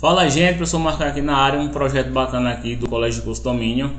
Fala gente, professor Marcar aqui na área, um projeto bacana aqui do Colégio de Curso Domínio,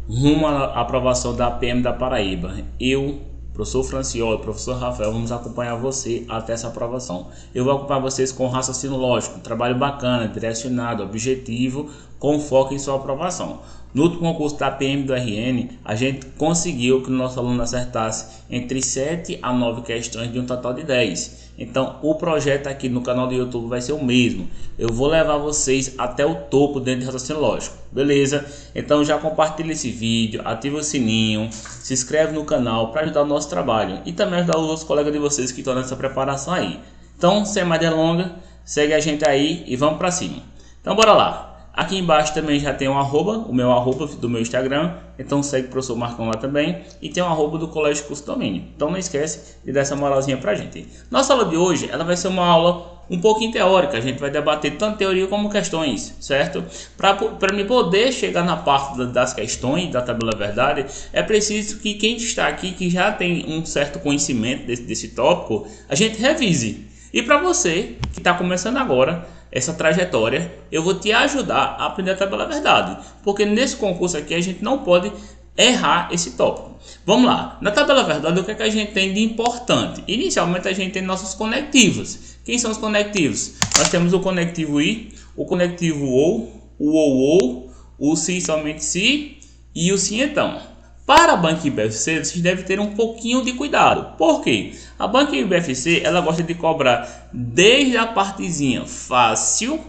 rumo à aprovação da PM da Paraíba. Eu, professor Francioli, professor Rafael, vamos acompanhar você até essa aprovação. Eu vou acompanhar vocês com raciocínio lógico, trabalho bacana, direcionado, objetivo, com foco em sua aprovação. No último concurso da PM do RN, a gente conseguiu que o nosso aluno acertasse entre 7 a 9 questões de um total de 10. Então, o projeto aqui no canal do YouTube vai ser o mesmo. Eu vou levar vocês até o topo dentro de raciocínio lógico, beleza? Então, já compartilha esse vídeo, ativa o sininho, se inscreve no canal para ajudar o nosso trabalho e também ajudar os outros colegas de vocês que estão nessa preparação aí. Então, sem mais delongas, segue a gente aí e vamos para cima. Então, bora lá. Aqui embaixo também já tem um arroba, o meu arroba do meu Instagram, então segue o professor Marcão lá também, e tem um arroba do Colégio Curso Domínio. Então não esquece de dar essa moralzinha pra gente. Nossa aula de hoje, ela vai ser uma aula um pouquinho teórica, a gente vai debater tanto teoria como questões, certo? Para me poder chegar na parte das questões da tabela verdade, é preciso que quem está aqui, que já tem um certo conhecimento desse tópico, a gente revise. E para você que está começando agora essa trajetória, eu vou te ajudar a aprender a tabela verdade, porque nesse concurso aqui a gente não pode errar esse tópico. Vamos lá, na tabela verdade o que é que a gente tem de importante? Inicialmente a gente tem nossos conectivos. Quem são os conectivos? Nós temos o conectivo I, o conectivo OU, o se somente se e o sim então. Para a banca IBFC, vocês devem ter um pouquinho de cuidado. Por quê? A banca IBFC, ela gosta de cobrar desde a partezinha fácil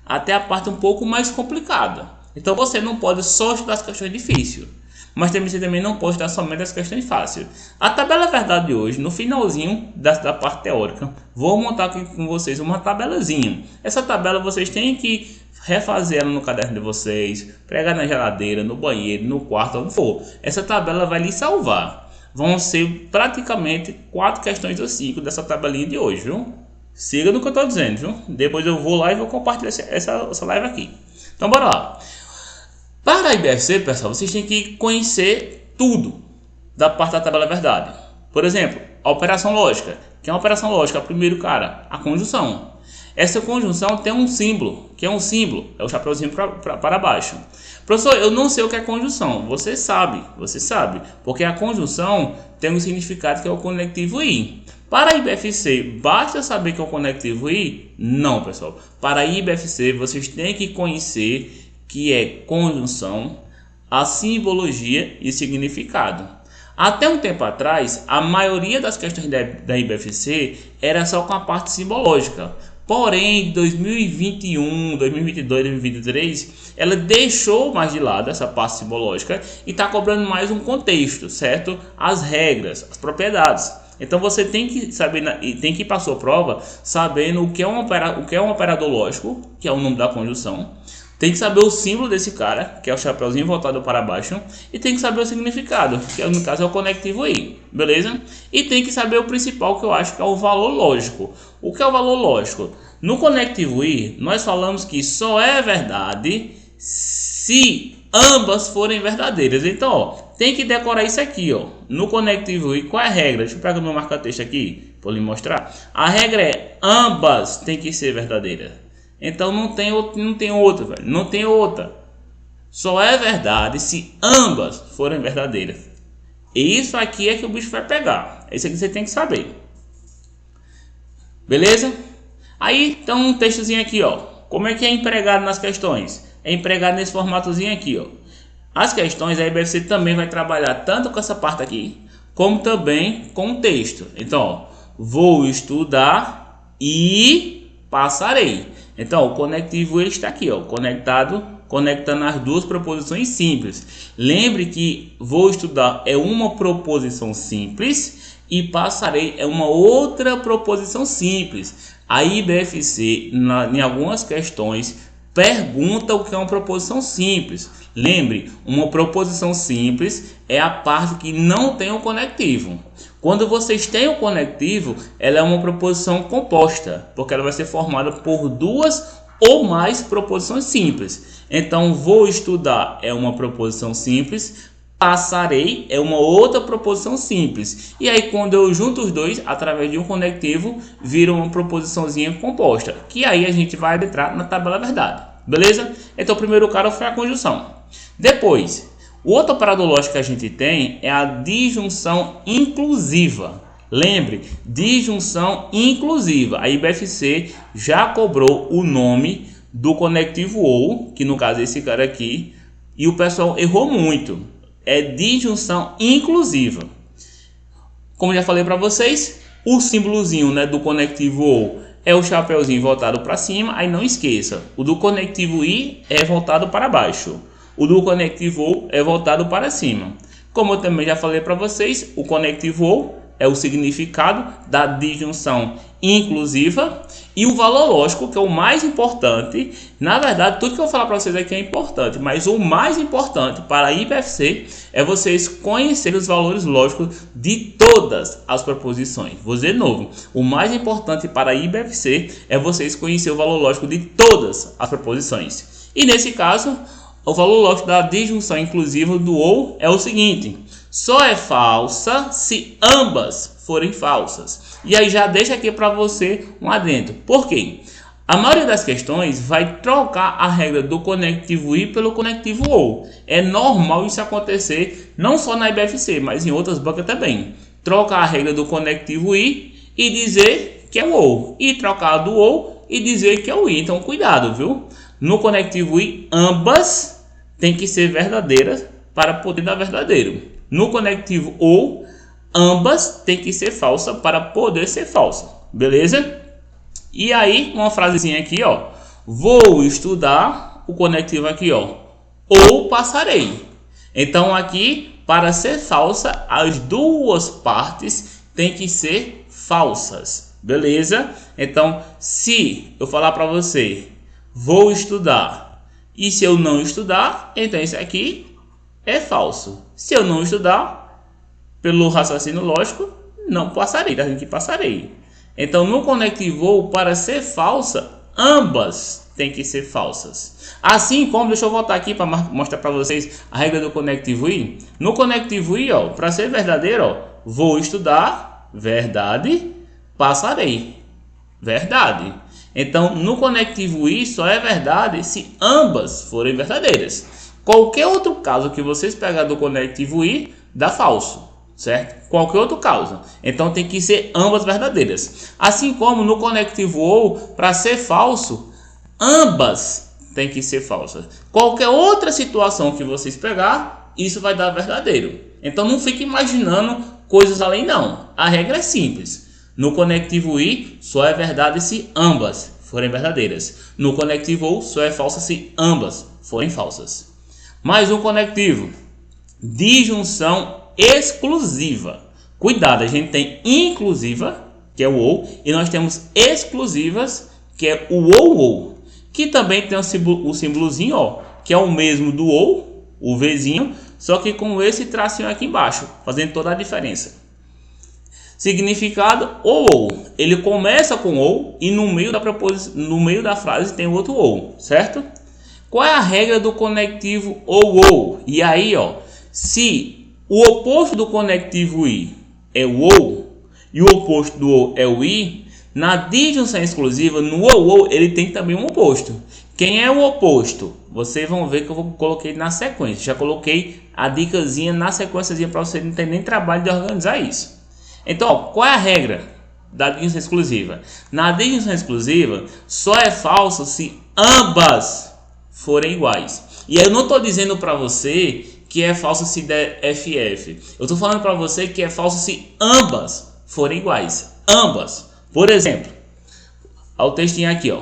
até a parte um pouco mais complicada. Então você não pode só estudar as questões difíceis, mas você também não pode estudar somente as questões fáceis. A tabela verdade de hoje, no finalzinho da parte teórica, vou montar aqui com vocês uma tabelazinha. Essa tabela vocês têm que refazer ela no caderno de vocês, pregar na geladeira, no banheiro, no quarto, onde for. Essa tabela vai lhe salvar. Vão ser praticamente 4 questões ou 5 dessa tabelinha de hoje, viu? Siga no que eu estou dizendo, viu? Depois eu vou lá e vou compartilhar essa live aqui. Então bora lá. Para a IBFC, pessoal, vocês têm que conhecer tudo da parte da tabela verdade. Por exemplo, a operação lógica. Que é uma operação lógica? Primeiro, cara, a conjunção. Essa conjunção tem um símbolo, que é um símbolo, é o chapeuzinho para baixo. Professor, eu não sei o que é conjunção. Você sabe, porque a conjunção tem um significado que é o conectivo I. Para a IBFC, basta saber que é o conectivo I? Não, pessoal. Para a IBFC, vocês têm que conhecer que é conjunção, a simbologia e significado. Até um tempo atrás, a maioria das questões da IBFC era só com a parte simbológica. Porém, em 2021, 2022, 2023, ela deixou mais de lado essa parte simbológica e está cobrando mais um contexto, certo? As regras, as propriedades. Então você tem que saber, tem que ir para a sua prova sabendo o que é um operador lógico, que é o nome da conjunção. Tem que saber o símbolo desse cara, que é o chapeuzinho voltado para baixo, e tem que saber o significado, que no caso é o conectivo I, beleza? E tem que saber o principal, que eu acho que é o valor lógico. O que é o valor lógico? No conectivo I, nós falamos que só é verdade se ambas forem verdadeiras. Então, ó, tem que decorar isso aqui, ó. No conectivo I, qual é a regra? Deixa eu pegar o meu marca-texto aqui, para lhe mostrar. A regra é ambas tem que ser verdadeiras. Então não tem outra, velho. Não tem outra. Só é verdade se ambas forem verdadeiras. E isso aqui é que o bicho vai pegar. Isso aqui você tem que saber. Beleza? Aí tem um textozinho aqui, ó. Como é que é empregado nas questões? É empregado nesse formatozinho aqui, ó. As questões a IBFC também vai trabalhar tanto com essa parte aqui, como também com o texto. Então, ó, vou estudar e passarei. Então, o conectivo ele está aqui, ó, conectando as duas proposições simples. Lembre que vou estudar é uma proposição simples e passarei é uma outra proposição simples. A IBFC, em algumas questões, pergunta o que é uma proposição simples. Lembre, uma proposição simples é a parte que não tem o conectivo. Quando vocês têm o conectivo, ela é uma proposição composta, porque ela vai ser formada por duas ou mais proposições simples. Então, vou estudar é uma proposição simples, Passarei é uma outra proposição simples. E aí quando eu junto os dois, através de um conectivo, vira uma proposiçãozinha composta. Que aí a gente vai entrar na tabela verdade. Beleza? Então o primeiro cara foi a conjunção. Depois, o outro operador lógico que a gente tem é a disjunção inclusiva. Lembre, disjunção inclusiva. A IBFC já cobrou o nome do conectivo OU, que no caso é esse cara aqui, e o pessoal errou muito. É disjunção inclusiva. Como já falei para vocês, o símbolozinho, né, do conectivo OU é o chapeuzinho voltado para cima. Aí não esqueça, o do conectivo I é voltado para baixo. O do conectivo OU é voltado para cima. Como eu também já falei para vocês, o conectivo OU é o significado da disjunção inclusiva e o valor lógico, que é o mais importante. Na verdade, tudo que eu vou falar para vocês aqui é importante, mas o mais importante para a IBFC é vocês conhecerem os valores lógicos de todas as proposições. Vou dizer de novo, o mais importante para a IBFC é vocês conhecerem o valor lógico de todas as proposições. E nesse caso, o valor lógico da disjunção inclusiva do OU é o seguinte: só é falsa se ambas forem falsas. E aí já deixa aqui para você um adendo. Por quê? A maioria das questões vai trocar a regra do conectivo I pelo conectivo OU. É normal isso acontecer, não só na IBFC, mas em outras bancas também. Troca a regra do conectivo I e dizer que é o OU. E trocar do OU e dizer que é o I. Então cuidado, viu? No conectivo I, ambas têm que ser verdadeiras para poder dar verdadeiro. No conectivo OU, ambas têm que ser falsa para poder ser falsa. Beleza? E aí, uma frasezinha aqui, ó. Vou estudar, o conectivo aqui, ó. Ou passarei. Então, aqui, para ser falsa, as duas partes têm que ser falsas. Beleza? Então, se eu falar para você, vou estudar, e se eu não estudar, então isso aqui é falso. Se eu não estudar, pelo raciocínio lógico, não passarei, tá? Que passarei. Então, no conectivo OU, para ser falsa, ambas têm que ser falsas. Assim como, deixa eu voltar aqui para mostrar para vocês a regra do conectivo I. No conectivo I, ó, para ser verdadeiro, ó, vou estudar, verdade, passarei, verdade. Então, no conectivo I só é verdade se ambas forem verdadeiras. Qualquer outro caso que vocês pegar do conectivo I, dá falso, certo? Qualquer outro caso. Então tem que ser ambas verdadeiras. Assim como no conectivo OU, para ser falso, ambas tem que ser falsas. Qualquer outra situação que vocês pegar, isso vai dar verdadeiro. Então não fique imaginando coisas além não. A regra é simples. No conectivo I, só é verdade se ambas forem verdadeiras. No conectivo OU, só é falsa se ambas forem falsas. Mais um conectivo, disjunção exclusiva. Cuidado, a gente tem inclusiva, que é o OU, e nós temos exclusivas, que é o OU, que também tem o símbolozinho, ó, que é o mesmo do OU, o Vzinho, só que com esse tracinho aqui embaixo, fazendo toda a diferença. Significado, OU, ele começa com OU e no meio da frase tem outro OU, certo? Qual é a regra do conectivo OU? E aí, ó, se o oposto do conectivo I é o OU e o oposto do OU é o I, na disjunção exclusiva, no OU, ele tem também um oposto. Quem é o oposto? Vocês vão ver que eu coloquei na sequência. Já coloquei a dicasinha na sequência para você não ter nem trabalho de organizar isso. Então, ó, qual é a regra da disjunção exclusiva? Na disjunção exclusiva, só é falso se ambas forem iguais. E eu não estou dizendo para você que é falso se der FF. Eu estou falando para você que é falso se ambas forem iguais. Ambas. Por exemplo, olha o textinho aqui, ó.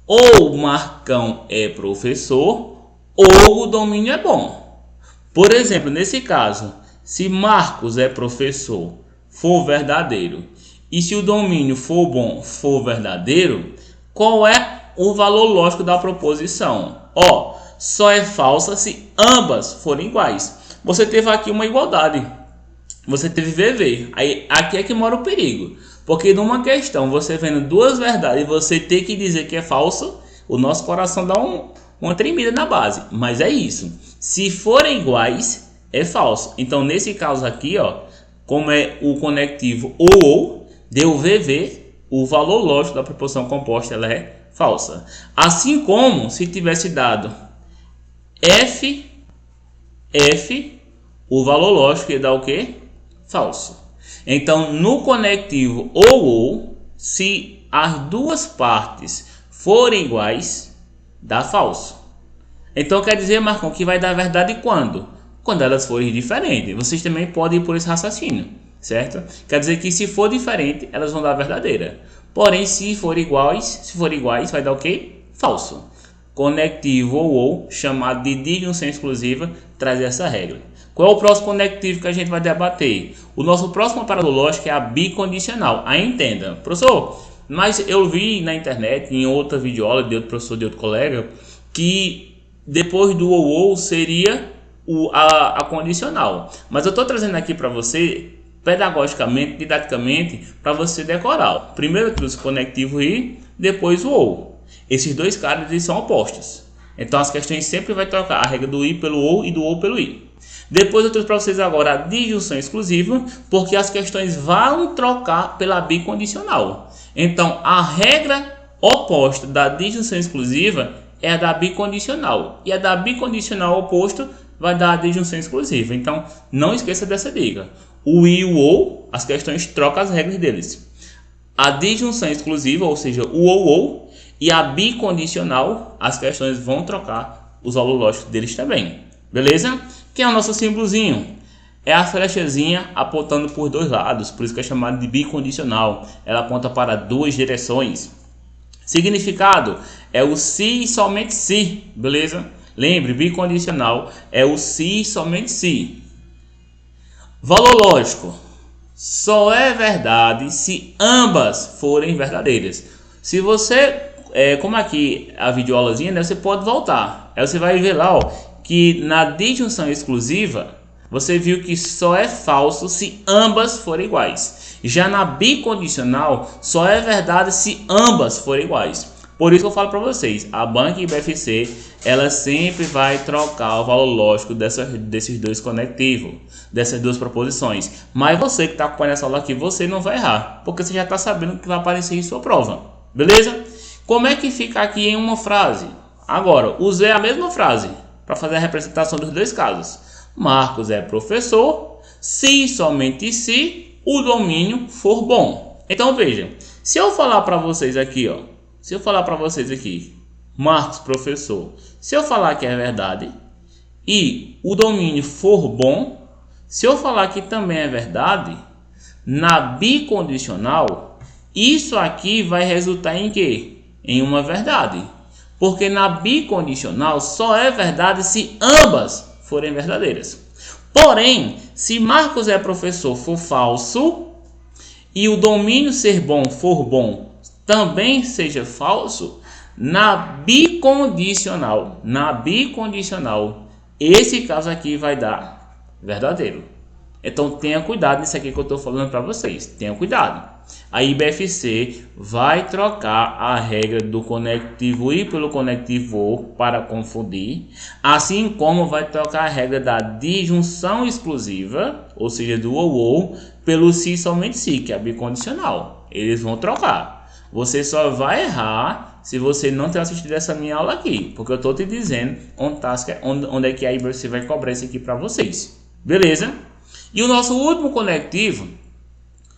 Ou Marcão é professor, ou o domínio é bom. Por exemplo, nesse caso, se Marcos é professor, for verdadeiro, e se o domínio for bom, for verdadeiro, qual é o valor lógico da proposição? Ó, só é falsa se ambas forem iguais. Você teve aqui uma igualdade. Você teve VV. Aí, aqui é que mora o perigo. Porque numa questão, você vendo duas verdades e você ter que dizer que é falso, o nosso coração dá uma tremida na base. Mas é isso. Se forem iguais, é falso. Então, nesse caso aqui, ó, como é o conectivo ou, deu VV, o valor lógico da proposição composta ela é falsa. Assim como se tivesse dado F, o valor lógico ia dar o quê? Falso. Então, no conectivo ou, se as duas partes forem iguais, dá falso. Então, quer dizer, Marcão, que vai dar verdade quando? Quando elas forem diferentes. Vocês também podem ir por esse raciocínio, certo? Quer dizer que se for diferente, elas vão dar verdadeira. Porém, se forem iguais, vai dar o quê? Falso. Conectivo ou, chamado de disjunção exclusiva, traz essa regra. Qual é o próximo conectivo que a gente vai debater? O nosso próximo operador lógico é a bicondicional. Aí entenda, professor, mas eu vi na internet, em outra videoaula de outro professor, de outro colega, que depois do ou seria a condicional. Mas eu estou trazendo aqui para você, pedagogicamente, didaticamente, para você decorar. Primeiro eu trouxe o conectivo e depois o ou. Esses dois caras eles são opostos. Então as questões sempre vai trocar a regra do i pelo ou e do ou pelo i. Depois eu trouxe para vocês agora a disjunção exclusiva, porque as questões vão trocar pela bicondicional. Então a regra oposta da disjunção exclusiva é a da bicondicional. E a da bicondicional oposto vai dar a disjunção exclusiva. Então não esqueça dessa dica. O i e o ou, as questões trocam as regras deles. A disjunção exclusiva, ou seja, o ou, e a bicondicional, as questões vão trocar os valores lógicos deles também. Beleza? Que é o nosso símbolozinho? É a flechazinha apontando por dois lados, por isso que é chamado de bicondicional. Ela aponta para duas direções. Significado é o se e somente se, beleza? Lembre, bicondicional é o se e somente se. Valor lógico só é verdade se ambas forem verdadeiras. Se você, como aqui a videoaulazinha, né, você pode voltar. Aí você vai ver lá, ó, que na disjunção exclusiva você viu que só é falso se ambas forem iguais. Já na bicondicional só é verdade se ambas forem iguais. Por isso que eu falo para vocês, a banca IBFC ela sempre vai trocar o valor lógico desses dois conectivos, dessas duas proposições. Mas você que está acompanhando essa aula aqui, você não vai errar, porque você já está sabendo que vai aparecer em sua prova. Beleza? Como é que fica aqui em uma frase? Agora, usei a mesma frase para fazer a representação dos dois casos. Marcos é professor, se e somente se o domínio for bom. Então veja, se eu falar para vocês aqui, ó, Marcos professor, se eu falar que é verdade e o domínio for bom, se eu falar que também é verdade, na bicondicional, isso aqui vai resultar em quê? Em uma verdade. Porque na bicondicional só é verdade se ambas forem verdadeiras. Porém, se Marcos é professor for falso e o domínio ser bom for bom também seja falso, na bicondicional, esse caso aqui vai dar verdadeiro. Então tenha cuidado nisso aqui que eu estou falando para vocês. Tenha cuidado. A IBFC vai trocar a regra do conectivo i pelo conectivo ou para confundir, assim como vai trocar a regra da disjunção exclusiva, ou seja, do ou pelo se e somente se, que é a bicondicional. Eles vão trocar. Você só vai errar se você não ter assistido essa minha aula aqui, porque eu estou te dizendo onde é que a IBFC vai cobrar isso aqui para vocês. Beleza? E o nosso último conectivo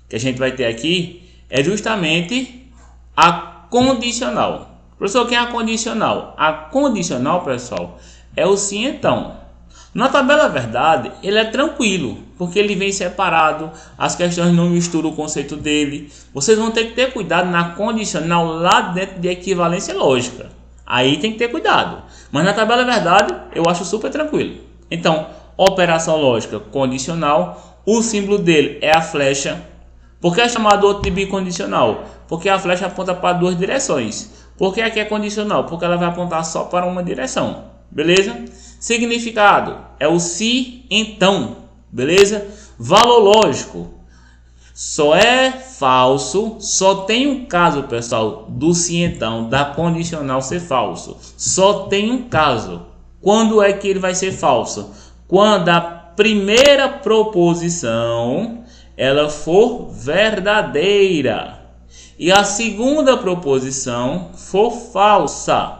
que a gente vai ter aqui é justamente a condicional. Professor, quem é a condicional? A condicional, pessoal, é o sim então. Na tabela verdade, ele é tranquilo, porque ele vem separado, as questões não misturam o conceito dele. Vocês vão ter que ter cuidado na condicional lá dentro de equivalência lógica. Aí tem que ter cuidado. Mas na tabela verdade, eu acho super tranquilo. Então, operação lógica condicional, o símbolo dele é a flecha. Por que é chamado outro de bicondicional? Porque a flecha aponta para duas direções. Por que aqui é condicional? Porque ela vai apontar só para uma direção. Beleza? Significado é o se então. Beleza? Valor lógico só é falso, só tem um caso, pessoal, do se então, da condicional ser falso. Só tem um caso. Quando é que ele vai ser falso? Quando a primeira proposição ela for verdadeira e a segunda proposição for falsa.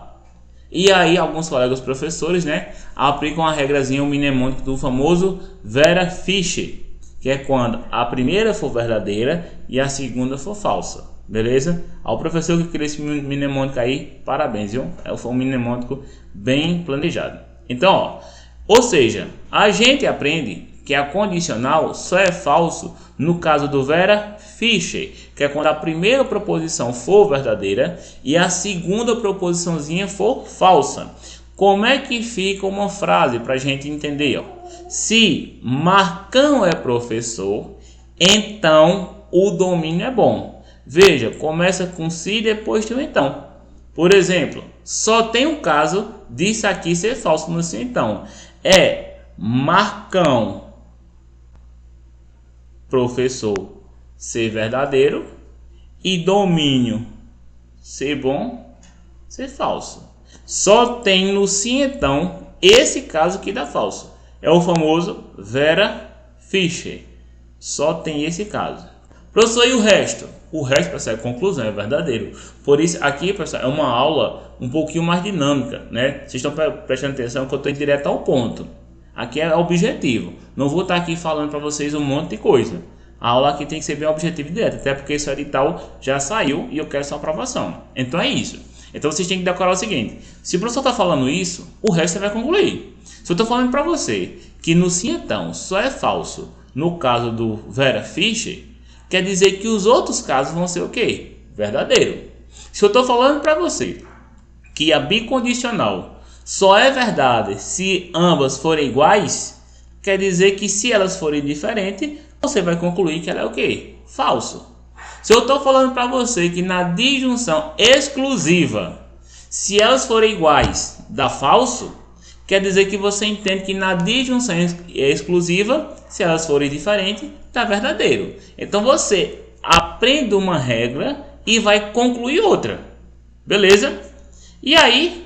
E aí alguns colegas professores, né, aplicam a regrazinha, o mnemônico do famoso Vera Fischer, que é quando a primeira for verdadeira e a segunda for falsa. Beleza? Ao professor que criou esse mnemônico aí, parabéns, viu? Foi um mnemônico bem planejado. Então, ó, ou seja, a gente aprende que a condicional só é falso no caso do Vera Fischer, que é quando a primeira proposição for verdadeira e a segunda proposiçãozinha for falsa. Como é que fica uma frase para a gente entender? Ó? Se Marcão é professor, então o domínio é bom. Veja, começa com se e depois tem o então. Por exemplo, só tem o caso disso aqui ser falso no se então. É Marcão professor ser verdadeiro e domínio ser bom ser falso. Só tem no sim então esse caso que dá falso. É o famoso Vera Fischer. Só tem esse caso. Professor, e o resto? O resto, pessoal, é conclusão, é verdadeiro. Por isso, aqui, pessoal, é uma aula um pouquinho mais dinâmica, né? Vocês estão prestando atenção que eu estou direto ao ponto. Aqui é objetivo. Não vou estar aqui falando para vocês um monte de coisa. A aula aqui tem que ser bem objetiva e direta, até porque esse edital já saiu e eu quero sua aprovação. Então é isso. Então vocês têm que decorar o seguinte: se o professor está falando isso, o resto você vai concluir. Se eu estou falando para você que no sim então só é falso no caso do Vera Fischer, quer dizer que os outros casos vão ser o quê? Verdadeiro. Se eu estou falando para você que a bicondicional só é verdade se ambas forem iguais, quer dizer que se elas forem diferentes, você vai concluir que ela é o quê? Falso. Se eu estou falando para você que na disjunção exclusiva, se elas forem iguais, dá falso, quer dizer que você entende que na disjunção exclusiva, se elas forem diferentes, está verdadeiro. Então você aprende uma regra e vai concluir outra. Beleza? E aí,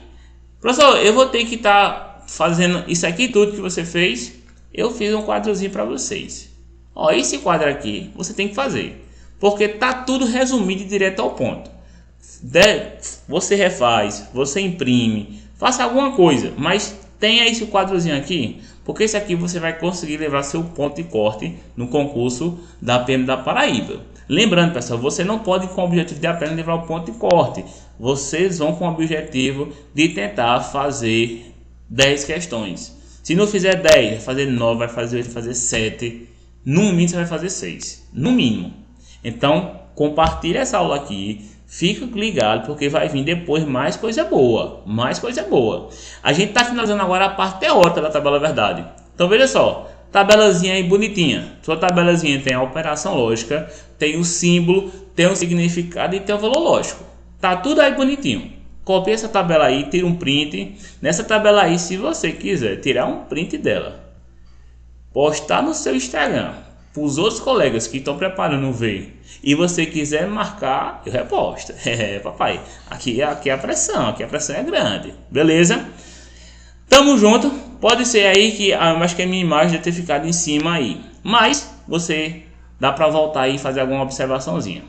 professor, eu vou ter que estar fazendo isso aqui tudo que você fez. Eu fiz um quadrozinho para vocês. Ó, esse quadro aqui você tem que fazer, porque tá tudo resumido e direto ao ponto. Você refaz, você imprime, faça alguma coisa, mas tenha esse quadrozinho aqui, porque esse aqui você vai conseguir levar seu ponto de corte no concurso da PM da Paraíba. Lembrando, pessoal, você não pode com o objetivo de apenas levar o ponto de corte. Vocês vão com o objetivo de tentar fazer 10 questões. Se não fizer 10, vai fazer 9, vai fazer 8, vai fazer 7. No mínimo você vai fazer 6. No mínimo. Então, compartilhe essa aula aqui. Fica ligado, porque vai vir depois mais coisa boa. Mais coisa boa. A gente está finalizando agora a parte teórica da tabela verdade. Então, veja só. Tabelazinha aí bonitinha. Sua tabelazinha tem a operação lógica, tem o símbolo, tem o significado e tem o valor lógico. Tá tudo aí bonitinho. Copie essa tabela aí, tira um print. Nessa tabela aí, se você quiser tirar um print dela, postar no seu Instagram, para os outros colegas que estão preparando ver, e você quiser marcar, eu reposto. Papai, aqui a pressão é grande. Beleza? Tamo junto. Pode ser aí que acho que a minha imagem deve ter ficado em cima aí, mas você dá para voltar aí e fazer alguma observaçãozinha.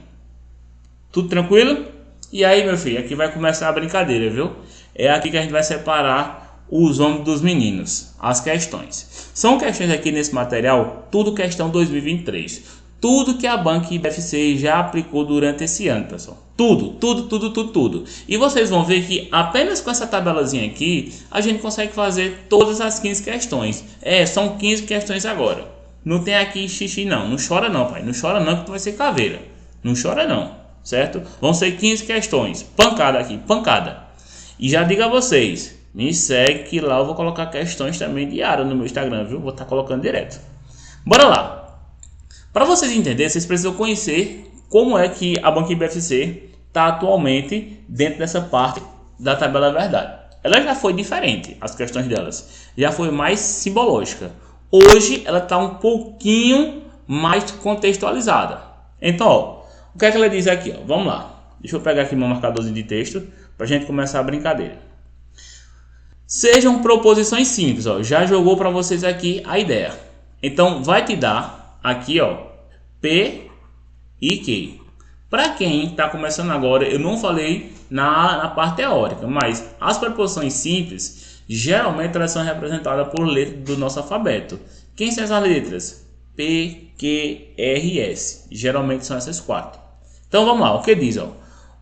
Tudo tranquilo? E aí, meu filho, aqui vai começar a brincadeira, viu? É aqui que a gente vai separar os homens dos meninos, as questões. São questões aqui nesse material, tudo questão 2023. Tudo que a Banco IBFC já aplicou durante esse ano, pessoal. Tudo. E vocês vão ver que apenas com essa tabelazinha aqui, a gente consegue fazer todas as 15 questões. São 15 questões agora. Não tem aqui xixi não. Não chora não, pai. Não chora não que tu vai ser caveira. Não chora não, certo? Vão ser 15 questões. Pancada aqui, pancada. E já digo a vocês, me segue que lá eu vou colocar questões também diárias no meu Instagram, viu? Vou estar colocando direto. Bora lá. Para vocês entenderem, vocês precisam conhecer como é que a Banco IBFC está atualmente dentro dessa parte da tabela verdade. Ela já foi diferente, as questões delas. Já foi mais simbológica. Hoje ela está um pouquinho mais contextualizada. Então, ó, o que é que ela diz aqui? Ó? Vamos lá. Deixa eu pegar aqui meu marcadorzinho de texto para a gente começar a brincadeira. Sejam proposições simples. Ó. Já jogou para vocês aqui a ideia. Então vai te dar aqui, ó, P e Q. Para quem está começando agora, eu não falei na parte teórica, mas as preposições simples, geralmente elas são representadas por letras do nosso alfabeto. Quem são essas letras? P, Q, R, S. Geralmente são essas quatro. Então vamos lá, o que diz? Ó?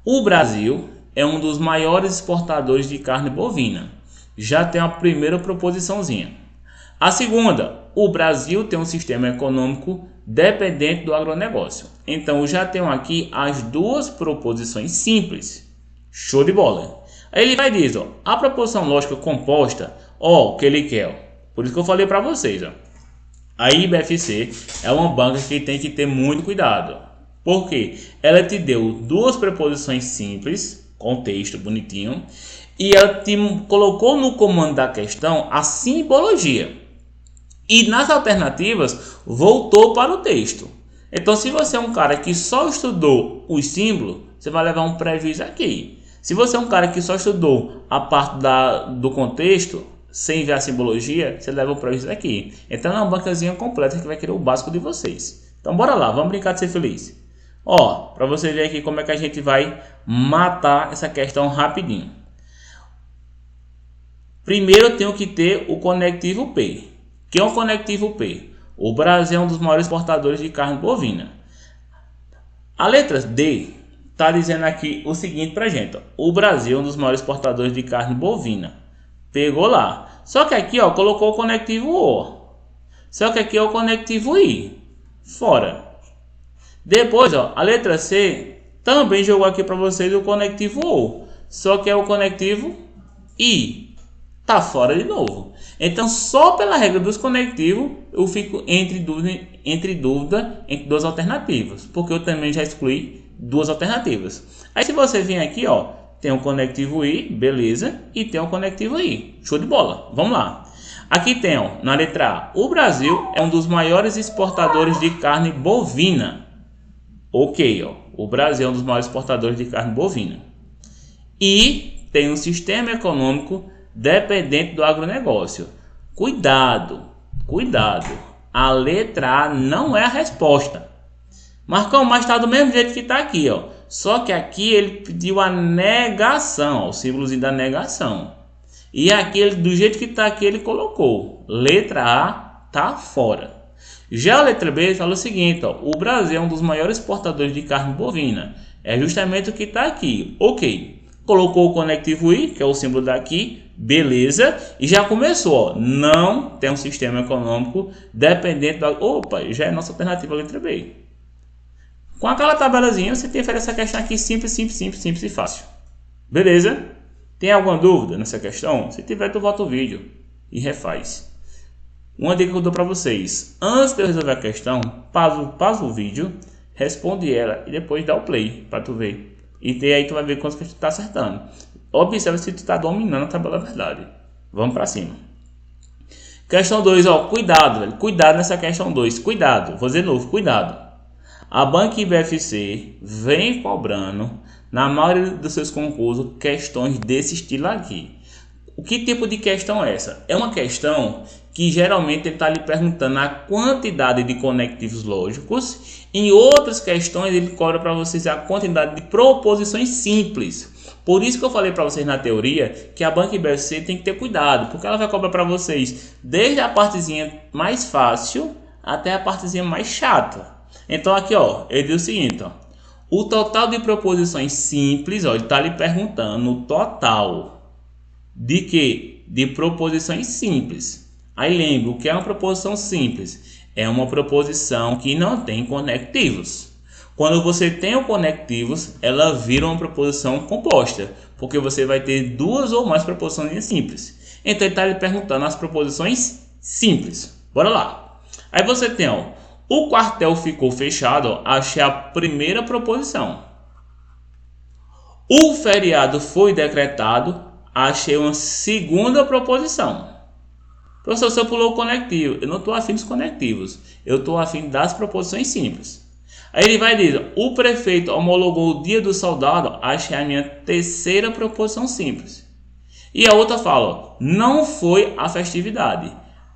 O Brasil é um dos maiores exportadores de carne bovina. Já tem a primeira proposiçãozinha. A segunda, o Brasil tem um sistema econômico dependente do agronegócio. Então eu já tenho aqui as duas proposições simples. Show de bola. Aí ele vai dizer, ó, a proposição lógica composta, ó, o que ele quer. Ó. Por isso que eu falei para vocês, ó. A IBFC é uma banca que tem que ter muito cuidado. Porque ela te deu duas preposições simples, com texto bonitinho, e ela te colocou no comando da questão a simbologia. E nas alternativas voltou para o texto. Então se você é um cara que só estudou os símbolos, você vai levar um prejuízo aqui. Se você é um cara que só estudou a parte do contexto, sem ver a simbologia, você leva um prejuízo aqui. Então é uma bancazinha completa que vai querer o básico de vocês. Então bora lá, vamos brincar de ser feliz. Ó, para você ver aqui como é que a gente vai matar essa questão rapidinho. Primeiro eu tenho que ter o conectivo P. Que é o conectivo P? O Brasil é um dos maiores exportadores de carne bovina. A letra D está dizendo aqui o seguinte para a gente. Ó. O Brasil é um dos maiores exportadores de carne bovina. Pegou lá. Só que aqui ó, colocou o conectivo O. Só que aqui é o conectivo I. Fora. Depois ó, a letra C também jogou aqui para vocês o conectivo O. Só que é o conectivo I. Tá fora de novo. Então, só pela regra dos conectivos, eu fico entre dúvida entre duas alternativas. Porque eu também já excluí duas alternativas. Aí, se você vir aqui, ó, tem um conectivo I, beleza, e tem um conectivo I. Show de bola. Vamos lá. Aqui tem, ó, na letra A, o Brasil é um dos maiores exportadores de carne bovina. Ok, ó, o Brasil é um dos maiores exportadores de carne bovina. E tem um sistema econômico dependente do agronegócio. Cuidado, cuidado. A letra A não é a resposta. Marcão, mas está do mesmo jeito que está aqui, ó. Só que aqui ele pediu a negação, ó, o símbolozinho da negação. E aqui, do jeito que está aqui, ele colocou. Letra A tá fora. Já a letra B fala o seguinte, ó. O Brasil é um dos maiores exportadores de carne bovina. É justamente o que está aqui. Ok. Colocou o conectivo I, que é o símbolo daqui, beleza, e já começou, ó, não tem um sistema econômico dependente da... Opa, já é nossa alternativa, a letra B. Com aquela tabelazinha, você tem essa questão aqui simples e fácil. Beleza? Tem alguma dúvida nessa questão? Se tiver, tu volta o vídeo e refaz. Uma dica que eu dou para vocês, antes de eu resolver a questão, pausa o vídeo, responde ela e depois dá o play para tu ver. E aí tu vai ver quanto que tu está acertando. Observe se tu está dominando a tabela verdade. Vamos para cima. Questão 2, ó, cuidado, velho. Cuidado nessa questão 2. Cuidado, vou dizer de novo, cuidado. A banca IBFC vem cobrando, na maioria dos seus concursos, questões desse estilo aqui. O que tipo de questão é essa? É uma questão que geralmente ele está lhe perguntando a quantidade de conectivos lógicos. Em outras questões ele cobra para vocês a quantidade de proposições simples. Por isso que eu falei para vocês na teoria que a banca IBFC tem que ter cuidado, porque ela vai cobrar para vocês desde a partezinha mais fácil até a partezinha mais chata. Então aqui ó, ele diz o seguinte, ó, o total de proposições simples, ó, ele está lhe perguntando o total de quê? De proposições simples. Aí lembra, o que é uma proposição simples? É uma proposição que não tem conectivos. Quando você tem o conectivos, ela vira uma proposição composta, porque você vai ter duas ou mais proposições simples. Então ele está lhe perguntando as proposições simples. Bora lá. Aí você tem, ó, o quartel ficou fechado, ó, achei a primeira proposição. O feriado foi decretado, achei uma segunda proposição. Professor, você pulou o conectivo. Eu não estou afim dos conectivos. Eu estou afim das proposições simples. Aí ele vai dizer, o prefeito homologou o dia do soldado, achei a minha terceira proposição simples. E a outra fala, não foi a festividade.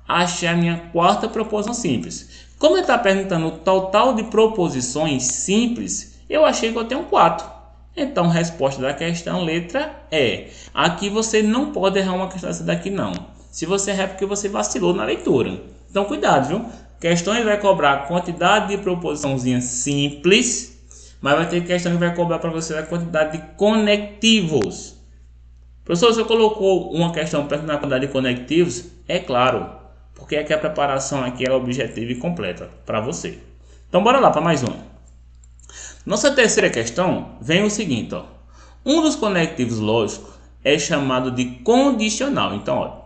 achei a minha quarta proposição simples. Como ele está perguntando o total de proposições simples, eu achei que eu tenho 4. Então, resposta da questão, letra E. Aqui você não pode errar uma questão dessa daqui, não. Se você errar, é porque você vacilou na leitura. Então, cuidado, viu? Questões vai cobrar quantidade de proposiçãozinha simples, mas vai ter questão que vai cobrar para você a quantidade de conectivos. Professor, você colocou uma questão perto da quantidade de conectivos? É claro, porque aqui a preparação aqui é objetiva e completa para você. Então, bora lá para mais uma. Nossa terceira questão vem o seguinte, ó. Um dos conectivos lógicos é chamado de condicional. Então, ó,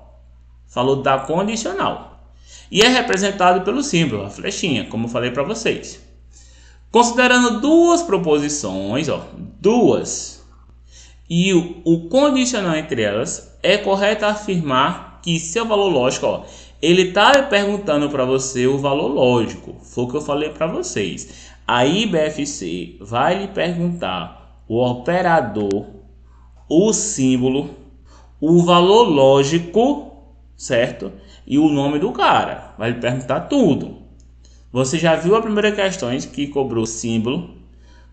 falou da condicional. E é representado pelo símbolo, a flechinha, como eu falei para vocês. Considerando duas proposições, ó, duas, e o condicional entre elas, é correto afirmar que seu valor lógico, ó, ele está perguntando para você o valor lógico. Foi o que eu falei para vocês. A IBFC vai lhe perguntar o operador, o símbolo, o valor lógico, certo? E o nome do cara. Vai lhe perguntar tudo. Você já viu a primeira questão que cobrou símbolo.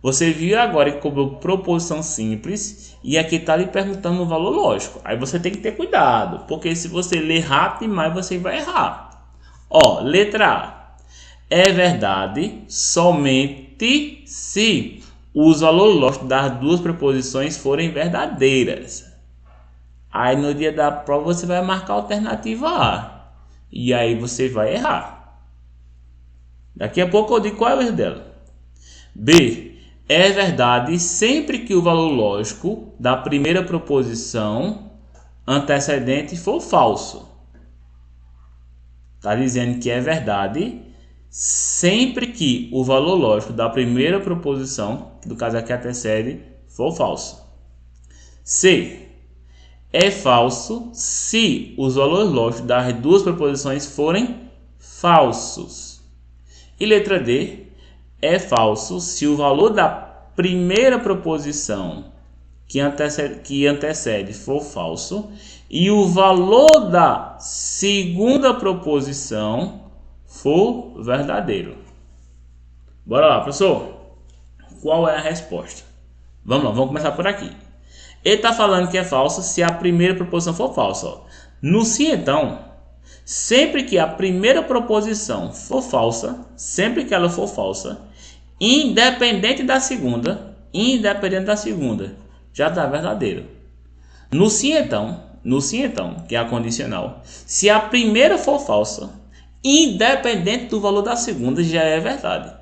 Você viu agora que cobrou proposição simples. E aqui está lhe perguntando o valor lógico. Aí você tem que ter cuidado. Porque se você ler rápido demais, você vai errar. Ó, letra A. É verdade somente se os valores lógicos das duas preposições forem verdadeiras. Aí no dia da prova você vai marcar a alternativa A. E aí você vai errar. Daqui a pouco eu digo qual é o erro dela. B. É verdade sempre que o valor lógico da primeira proposição antecedente for falso. Está dizendo que é verdade sempre que o valor lógico da primeira proposição, que no caso aqui antecede, for falso. C. É falso se os valores lógicos das duas proposições forem falsos. E letra D. É falso se o valor da primeira proposição que antecede for falso e o valor da segunda proposição for verdadeiro. Bora lá, professor. Qual é a resposta? Vamos lá, vamos começar por aqui. Ele está falando que é falso se a primeira proposição for falsa. Ó. No sim, então, sempre que a primeira proposição for falsa, sempre que ela for falsa, independente da segunda, já dá verdadeiro. No sim, então, que é a condicional, se a primeira for falsa, independente do valor da segunda, já é verdade.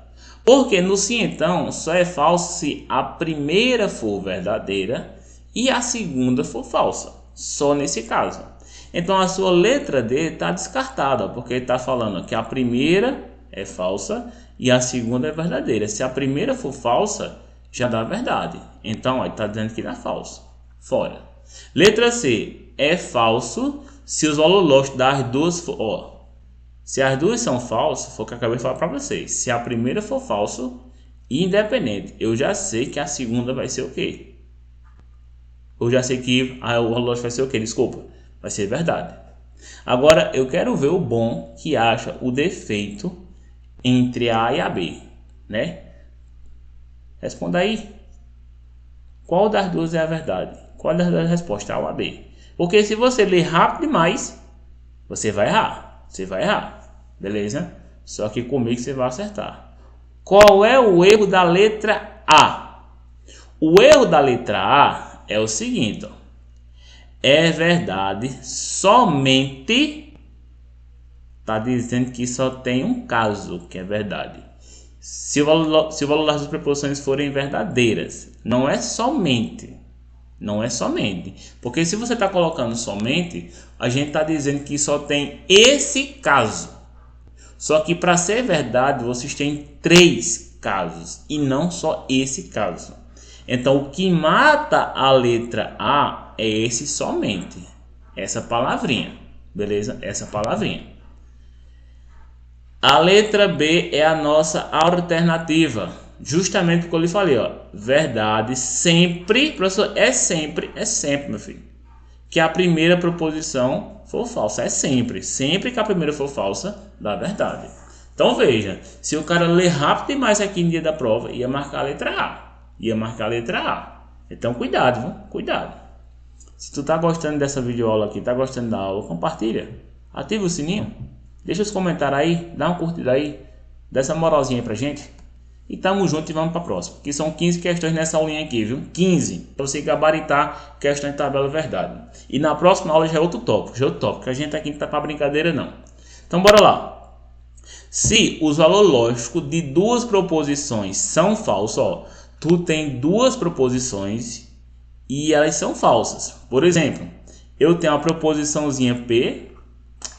Porque no sim, então, só é falso se a primeira for verdadeira e a segunda for falsa. Só nesse caso. Então a sua letra D está descartada, porque ele está falando que a primeira é falsa e a segunda é verdadeira. Se a primeira for falsa, já dá verdade. Então ele está dizendo que dá falso. Fora. Letra C. É falso se os valores lógicos das duas for... Ó, se as duas são falsas, foi o que eu acabei de falar para vocês. Se a primeira for falso, independente, eu já sei que a segunda vai ser o quê? Eu já sei que o valor lógico vai ser o quê? Desculpa. Vai ser verdade. Agora, eu quero ver o bom que acha o defeito entre a A e a B, né? Responda aí. Qual das duas é a verdade? Qual das duas é a resposta? A ou a B? Porque se você ler rápido demais, você vai errar. Você vai errar. Beleza? Só que comigo você vai acertar. Qual é o erro da letra A? O erro da letra A é o seguinte, ó. É verdade somente, está dizendo que só tem um caso que é verdade. Se o valor das duas preposições forem verdadeiras, não é somente. Não é somente. Porque se você está colocando somente, a gente está dizendo que só tem esse caso. Só que para ser verdade, vocês têm 3 casos e não só esse caso. Então, o que mata a letra A é esse somente. Essa palavrinha. Beleza? Essa palavrinha. A letra B é a nossa alternativa. Justamente porque eu lhe falei, ó. Verdade sempre. Professor, é sempre, meu filho. que a primeira proposição for falsa. É sempre. Sempre que a primeira for falsa, dá verdade. Então veja, se o cara ler rápido demais aqui no dia da prova, ia marcar a letra A. Ia marcar a letra A. Então cuidado, viu? Cuidado. Se tu tá gostando dessa videoaula aqui, tá gostando da aula, compartilha. Ativa o sininho. Deixa os comentários aí, dá uma curtida aí. Dá essa moralzinha aí pra gente. E tamo junto e vamos pra próxima. Que são 15 questões nessa aulinha aqui, viu? 15. Pra você gabaritar questão de tabela verdade. E na próxima aula já é outro tópico. Já é outro tópico. Que a gente aqui não tá pra brincadeira não. Então bora lá. Se os valores lógicos de duas proposições são falsos, ó. Tu tem duas proposições e elas são falsas. Por exemplo, eu tenho a proposiçãozinha P,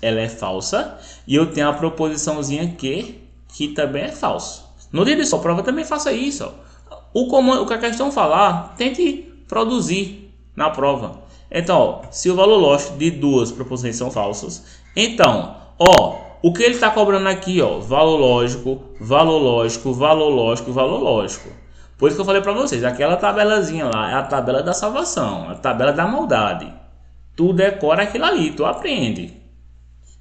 ela é falsa. E eu tenho a proposiçãozinha Q, que também é falso. No dia de sua prova também faça isso. Ó. O que a questão falar, tente produzir na prova. Então, ó, se o valor lógico de duas proposições são falsos, então, ó, o que ele está cobrando aqui, ó, valor lógico, valor lógico, valor lógico, valor lógico. Por isso que eu falei para vocês, aquela tabelazinha lá é a tabela da salvação, a tabela da maldade. Tu decora aquilo ali, tu aprende.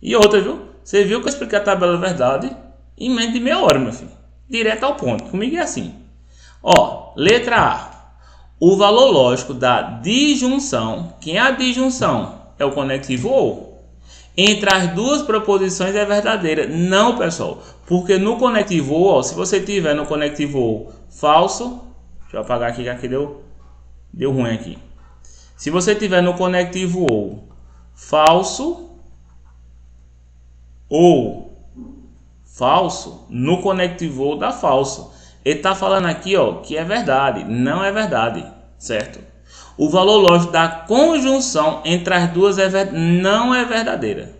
E outra, viu? Você viu que eu expliquei a tabela da verdade em menos de meia hora, meu filho. Direto ao ponto. Comigo é assim. Ó, letra A. O valor lógico da disjunção. Quem é a disjunção? É o conectivo ou. Entre as duas proposições é verdadeira. Não, pessoal. Porque no conectivo ou, ó, se você tiver no conectivo ou falso. Deixa eu apagar aqui, já que deu ruim aqui. Se você tiver no conectivo ou falso ou falso, no conectivo ou dá falso. Ele está falando aqui, ó, que é verdade. Não é verdade, certo? O valor lógico da conjunção entre as duas não é verdadeira.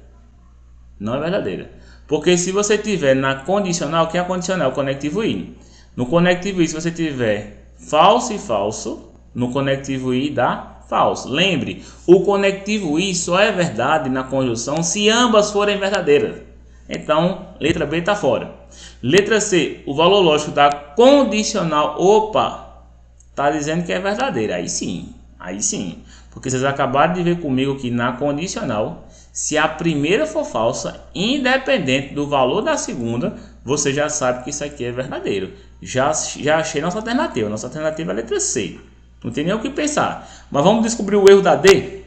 Não é verdadeira. Porque se você tiver na condicional, que é a condicional? O conectivo i. No conectivo i, se você tiver falso e falso, no conectivo i dá falso. Lembre, o conectivo i só é verdade na conjunção se ambas forem verdadeiras. Então, letra B está fora. Letra C, o valor lógico da condicional, opa, está dizendo que é verdadeira. Aí sim. Porque vocês acabaram de ver comigo que na condicional, se a primeira for falsa, independente do valor da segunda, você já sabe que isso aqui é verdadeiro. Já achei nossa alternativa. Nossa alternativa é a letra C. Não tem nem o que pensar. Mas vamos descobrir o erro da D.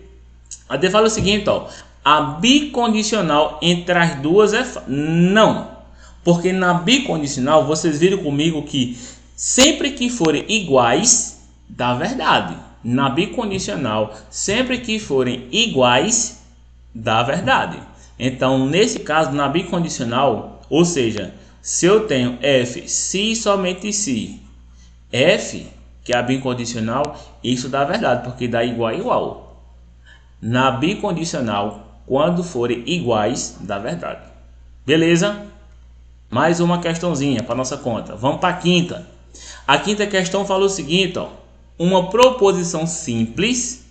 A D fala o seguinte, ó. A bicondicional entre as duas é não. Porque na bicondicional, vocês viram comigo que sempre que forem iguais, dá verdade. Na bicondicional, sempre que forem iguais, dá verdade. Então, nesse caso, na bicondicional, ou seja, se eu tenho F, se e somente se, F, que é a bicondicional, isso dá verdade, porque dá igual a igual. Na bicondicional, quando forem iguais, dá verdade. Beleza? Mais uma questãozinha para nossa conta. Vamos para a quinta. A quinta questão fala o seguinte, ó. Uma proposição simples,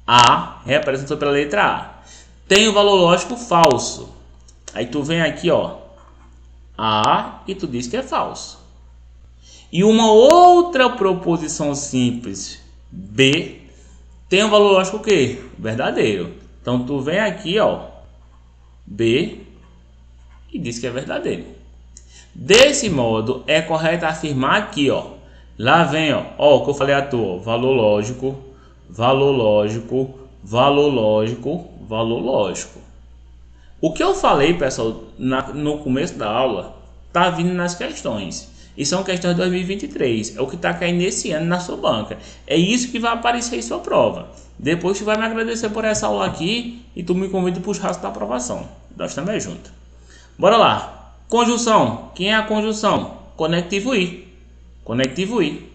A, representada pela letra A, tem o valor lógico falso. Aí tu vem aqui, ó, A, e tu diz que é falso. E uma outra proposição simples, B, tem o valor lógico o quê? Verdadeiro. Então tu vem aqui, ó, B, e diz que é verdadeiro. Desse modo, é correto afirmar aqui, ó. Lá vem, ó, o que eu falei à toa, valor lógico, valor lógico, valor lógico, valor lógico. O que eu falei, pessoal, no começo da aula, tá vindo nas questões. E são questões de 2023, é o que tá caindo esse ano na sua banca. É isso que vai aparecer em sua prova. Depois tu vai me agradecer por essa aula aqui e tu me convida para o churrasco da aprovação. Nós também juntos. Bora lá. Conjunção. Quem é a conjunção? Conectivo i. Conectivo i.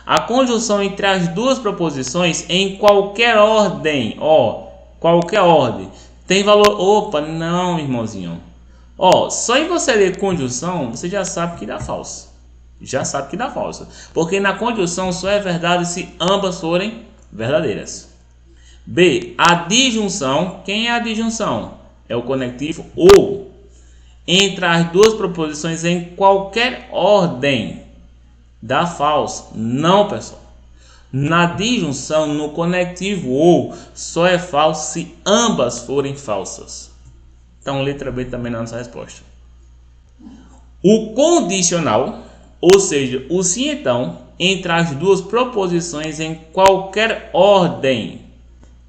A conjunção entre as duas proposições em qualquer ordem, ó, qualquer ordem, tem valor. Opa, não, irmãozinho. Ó, só em você ler conjunção, você já sabe que dá falso. Já sabe que dá falso. Porque na conjunção só é verdade se ambas forem verdadeiras. B. A disjunção. Quem é a disjunção? É o conectivo ou. Entre as duas proposições em qualquer ordem. Dá falso. Não, pessoal. Na disjunção, no conectivo ou, só é falso se ambas forem falsas. Então, letra B também não é a nossa resposta. O condicional, ou seja, o sim então, entre as duas proposições em qualquer ordem,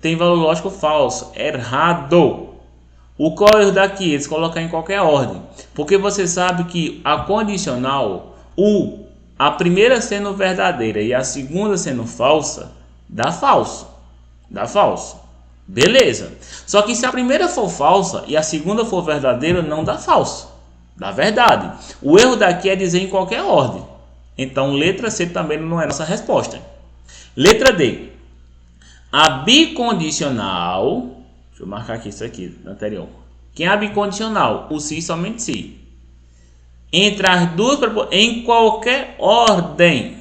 tem valor lógico falso. Errado. O qual é o erro daqui? Eles colocam em qualquer ordem. Porque você sabe que a condicional, a primeira sendo verdadeira e a segunda sendo falsa, dá falso. Dá falso. Beleza. Só que se a primeira for falsa e a segunda for verdadeira, não dá falso. Dá verdade. O erro daqui é dizer em qualquer ordem. Então, letra C também não é nossa resposta. Letra D. A bicondicional. Deixa eu marcar aqui isso aqui, anterior. Quem é a bicondicional? O se somente se. Entre as duas, em qualquer ordem,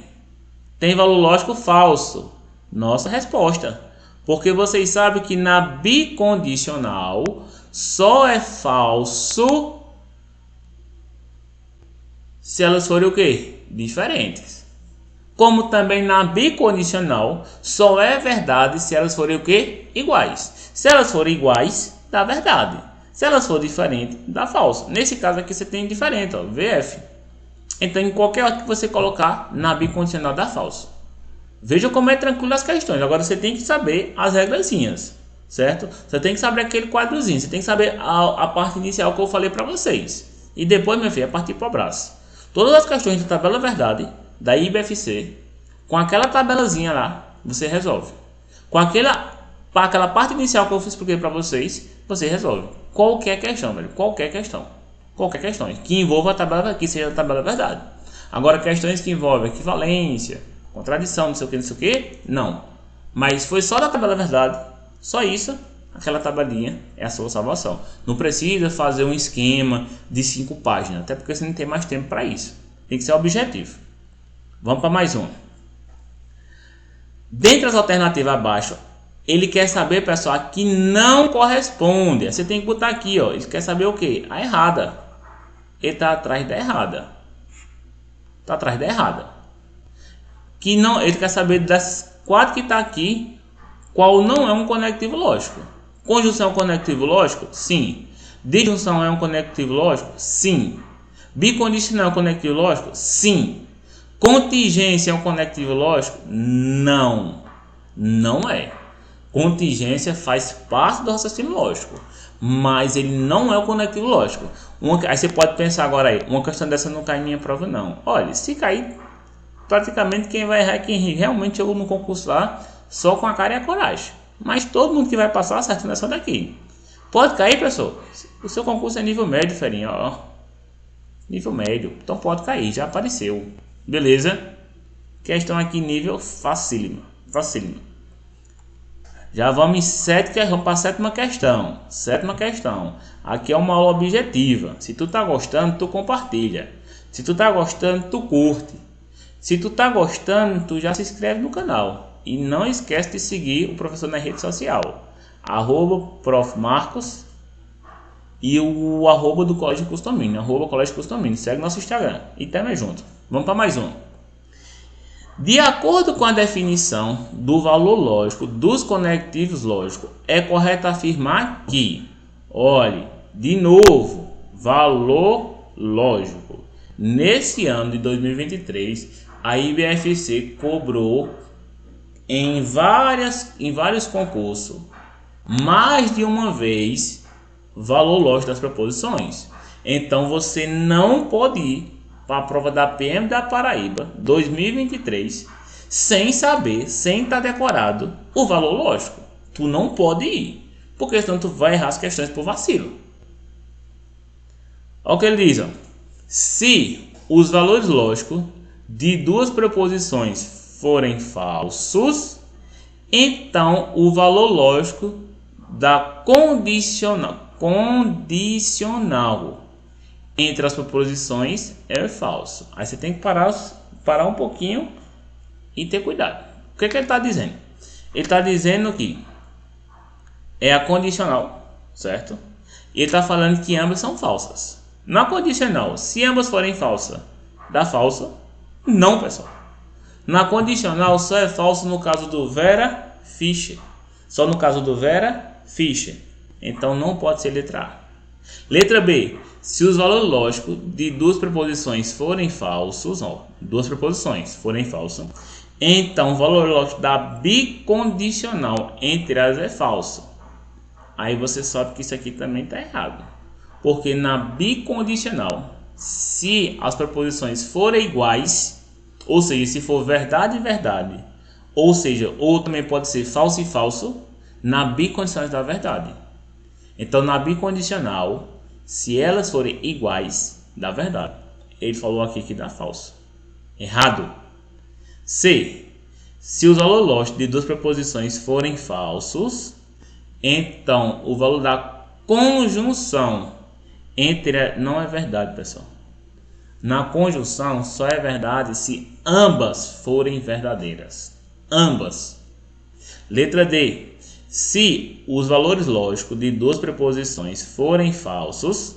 tem valor lógico falso. Nossa resposta. Porque vocês sabem que na bicondicional só é falso se elas forem o quê? Diferentes. Como também na bicondicional só é verdade se elas forem o quê? Iguais. Se elas forem iguais, dá verdade. Se elas forem diferentes, dá falso. Nesse caso aqui você tem diferente, ó, VF. Então em qualquer hora que você colocar na bicondicional dá falso. Veja como é tranquilo as questões. Agora você tem que saber as regrazinhas, certo? Você tem que saber aquele quadrozinho. Você tem que saber a parte inicial que eu falei para vocês. E depois, meu filho, é partir para o braço. Todas as questões da tabela verdade, da IBFC, com aquela tabelazinha lá, você resolve. Com aquela parte inicial que eu expliquei para vocês, você resolve. Qualquer questão, velho. Qualquer questão. Qualquer questão que envolva a tabela, que seja a tabela verdade. Agora, questões que envolvem equivalência, contradição, não sei o que, não. Mas foi só da tabela verdade, só isso, aquela tabelinha é a sua salvação. Não precisa fazer um esquema de 5 páginas, até porque você não tem mais tempo para isso. Tem que ser objetivo. Vamos para mais um. Dentre as alternativas abaixo, ele quer saber, pessoal, que não corresponde. Você tem que botar aqui, ó. Ele quer saber o que? A errada. Ele está atrás da errada. Está atrás da errada. Que não, ele quer saber das 4 que está aqui, qual não é um conectivo lógico. Conjunção é um conectivo lógico? Sim. Disjunção é um conectivo lógico? Sim. Bicondicional é um conectivo lógico? Sim. Contingência é um conectivo lógico? Não. Não é. Contingência faz parte do raciocínio lógico, mas ele não é o conectivo lógico. Aí você pode pensar agora aí, uma questão dessa não cai em minha prova não. Olha, se cair, praticamente quem vai errar é quem realmente chegou no concurso lá só com a cara e a coragem. Mas todo mundo que vai passar acerta nessa daqui. Pode cair, pessoal. O seu concurso é nível médio, ferinha, ó. Nível médio. Então pode cair, já apareceu. Beleza? Questão aqui nível facílima. Facílima. Já vamos para a sétima questão. Sétima questão. Aqui é uma aula objetiva. Se tu tá gostando, tu compartilha. Se tu tá gostando, tu curte. Se tu tá gostando, tu já se inscreve no canal. E não esquece de seguir o professor na rede social. @Prof. Marcos e o @ do Colégio Customínio. @Colégio Customínio. Segue nosso Instagram. E tamo junto. Vamos para mais um. De acordo com a definição do valor lógico dos conectivos lógicos, é correto afirmar que, olhe, de novo, valor lógico. Nesse ano de 2023, a IBFC cobrou em vários concursos, mais de uma vez, valor lógico das proposições. Então você não pode ir para a prova da PM da Paraíba 2023 sem saber, sem estar decorado o valor lógico. Tu não pode ir, porque senão tu vai errar as questões por vacilo. Olha o que ele diz, ó. Se os valores lógicos de duas proposições forem falsos, então o valor lógico da condicional entre as proposições é falso. Aí você tem que parar um pouquinho e ter cuidado. O que ele está dizendo? Ele está dizendo que é a condicional, certo? E ele está falando que ambas são falsas. Na condicional, se ambas forem falsas, dá falso? Não, pessoal. Na condicional só é falso no caso do Vera Fischer. Só no caso do Vera Fischer. Então não pode ser letra A. Letra B. Se os valores lógicos de duas preposições forem falsos, duas preposições forem falsas, então o valor lógico da bicondicional entre elas é falso. Aí você sabe que isso aqui também está errado. Porque na bicondicional, se as preposições forem iguais, ou seja, se for verdade e verdade, ou seja, ou também pode ser falso e falso, na bicondicional dá verdade. Então na bicondicional, se elas forem iguais, dá verdade. Ele falou aqui que dá falso. Errado. C. Se os valores lógicos de duas preposições forem falsos, então o valor da conjunção entre não é verdade, pessoal. Na conjunção só é verdade se ambas forem verdadeiras. Ambas. Letra D. Se os valores lógicos de duas preposições forem falsos,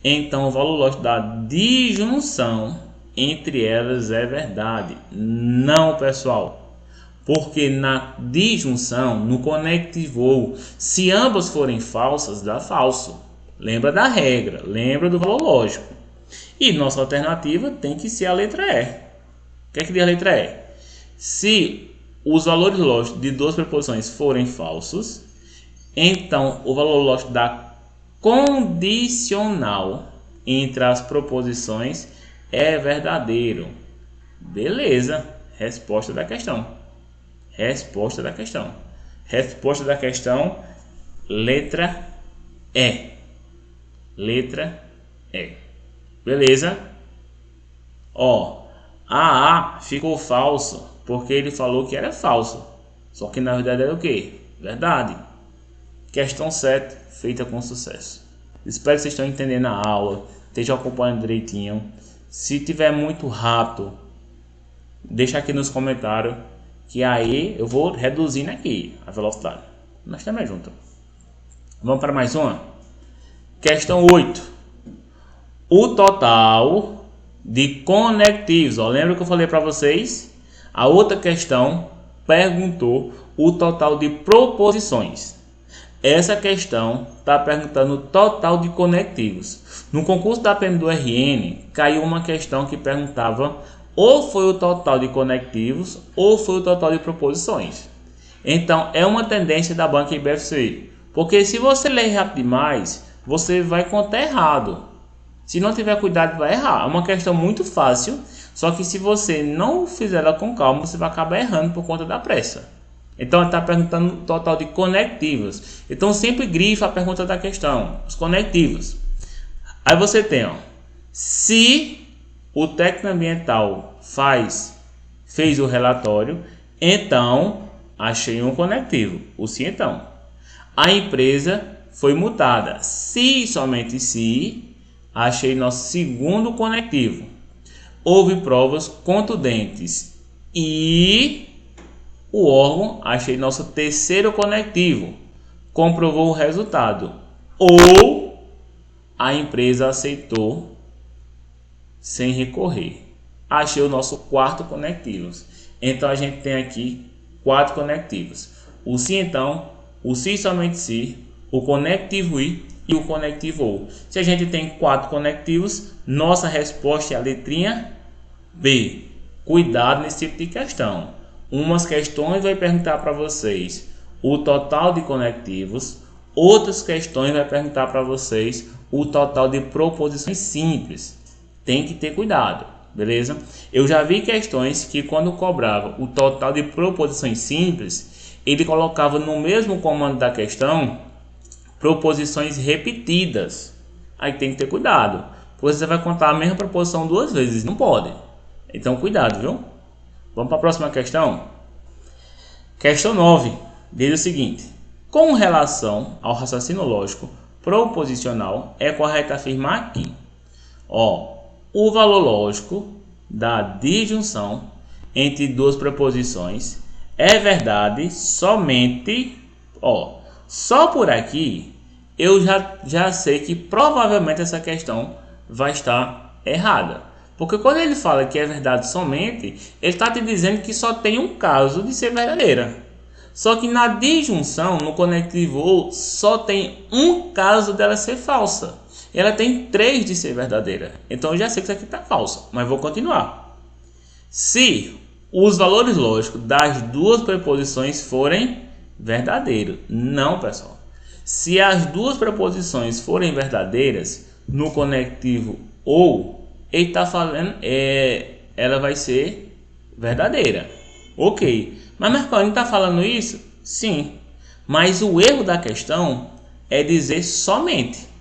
então o valor lógico da disjunção entre elas é verdade. Não, pessoal. Porque na disjunção, no conectivo, se ambas forem falsas, dá falso. Lembra da regra, lembra do valor lógico. E nossa alternativa tem que ser a letra E. O que é que diz a letra E? Se os valores lógicos de duas preposições forem falsos, então o valor lógico da condicional entre as proposições é verdadeiro. Beleza, resposta da questão. Resposta da questão. Resposta da questão, letra E. Letra E. Beleza? Ó, a ficou falso porque ele falou que era falso. Só que na verdade era o quê? Verdade. Questão 7, feita com sucesso. Espero que vocês estejam entendendo a aula, estejam acompanhando direitinho. Se tiver muito rápido, deixa aqui nos comentários, que aí eu vou reduzindo aqui a velocidade. Nós estamos juntos. Vamos para mais uma? Questão 8. O total de conectivos. Lembra que eu falei para vocês? A outra questão perguntou o total de proposições. Essa questão está perguntando o total de conectivos. No concurso da PM do RN, caiu uma questão que perguntava ou foi o total de conectivos ou foi o total de proposições. Então, é uma tendência da banca IBFC. Porque se você ler rápido demais, você vai contar errado. Se não tiver cuidado, vai errar. É uma questão muito fácil, só que se você não fizer ela com calma, você vai acabar errando por conta da pressa. Então, ela está perguntando o total de conectivos. Então, sempre grifa a pergunta da questão, os conectivos. Aí você tem, se o técnico ambiental fez o relatório, então achei um conectivo, o se então. A empresa foi multada, se somente se, achei nosso segundo conectivo. Houve provas contundentes e o órgão, achei nosso terceiro conectivo, comprovou o resultado. Ou a empresa aceitou sem recorrer. Achei o nosso quarto conectivo. Então a gente tem aqui 4 conectivos. O se então, o se somente se, o conectivo e o conectivo ou. Se a gente tem 4 conectivos, nossa resposta é a letrinha B. Cuidado nesse tipo de questão. Umas questões vai perguntar para vocês o total de conectivos, outras questões vai perguntar para vocês o total de proposições simples. Tem que ter cuidado, beleza? Eu já vi questões que quando cobrava o total de proposições simples, ele colocava no mesmo comando da questão proposições repetidas. Aí tem que ter cuidado, porque você vai contar a mesma proposição 2 vezes, não pode. Então cuidado, viu? Vamos para a próxima questão. Questão 9 diz o seguinte: com relação ao raciocínio lógico proposicional, é correto afirmar que o valor lógico da disjunção entre duas preposições é verdade somente, só por aqui eu já sei que provavelmente essa questão vai estar errada. Porque quando ele fala que é verdade somente, ele está te dizendo que só tem um caso de ser verdadeira. Só que na disjunção, no conectivo ou, só tem um caso dela ser falsa. Ela tem 3 de ser verdadeira. Então eu já sei que isso aqui está falso, mas vou continuar. Se os valores lógicos das duas preposições forem verdadeiros. Não, pessoal. Se as duas preposições forem verdadeiras, no conectivo ou, ele está falando, ela vai ser verdadeira. Ok. Mas Marconi está falando isso? Sim. Mas o erro da questão é dizer somente.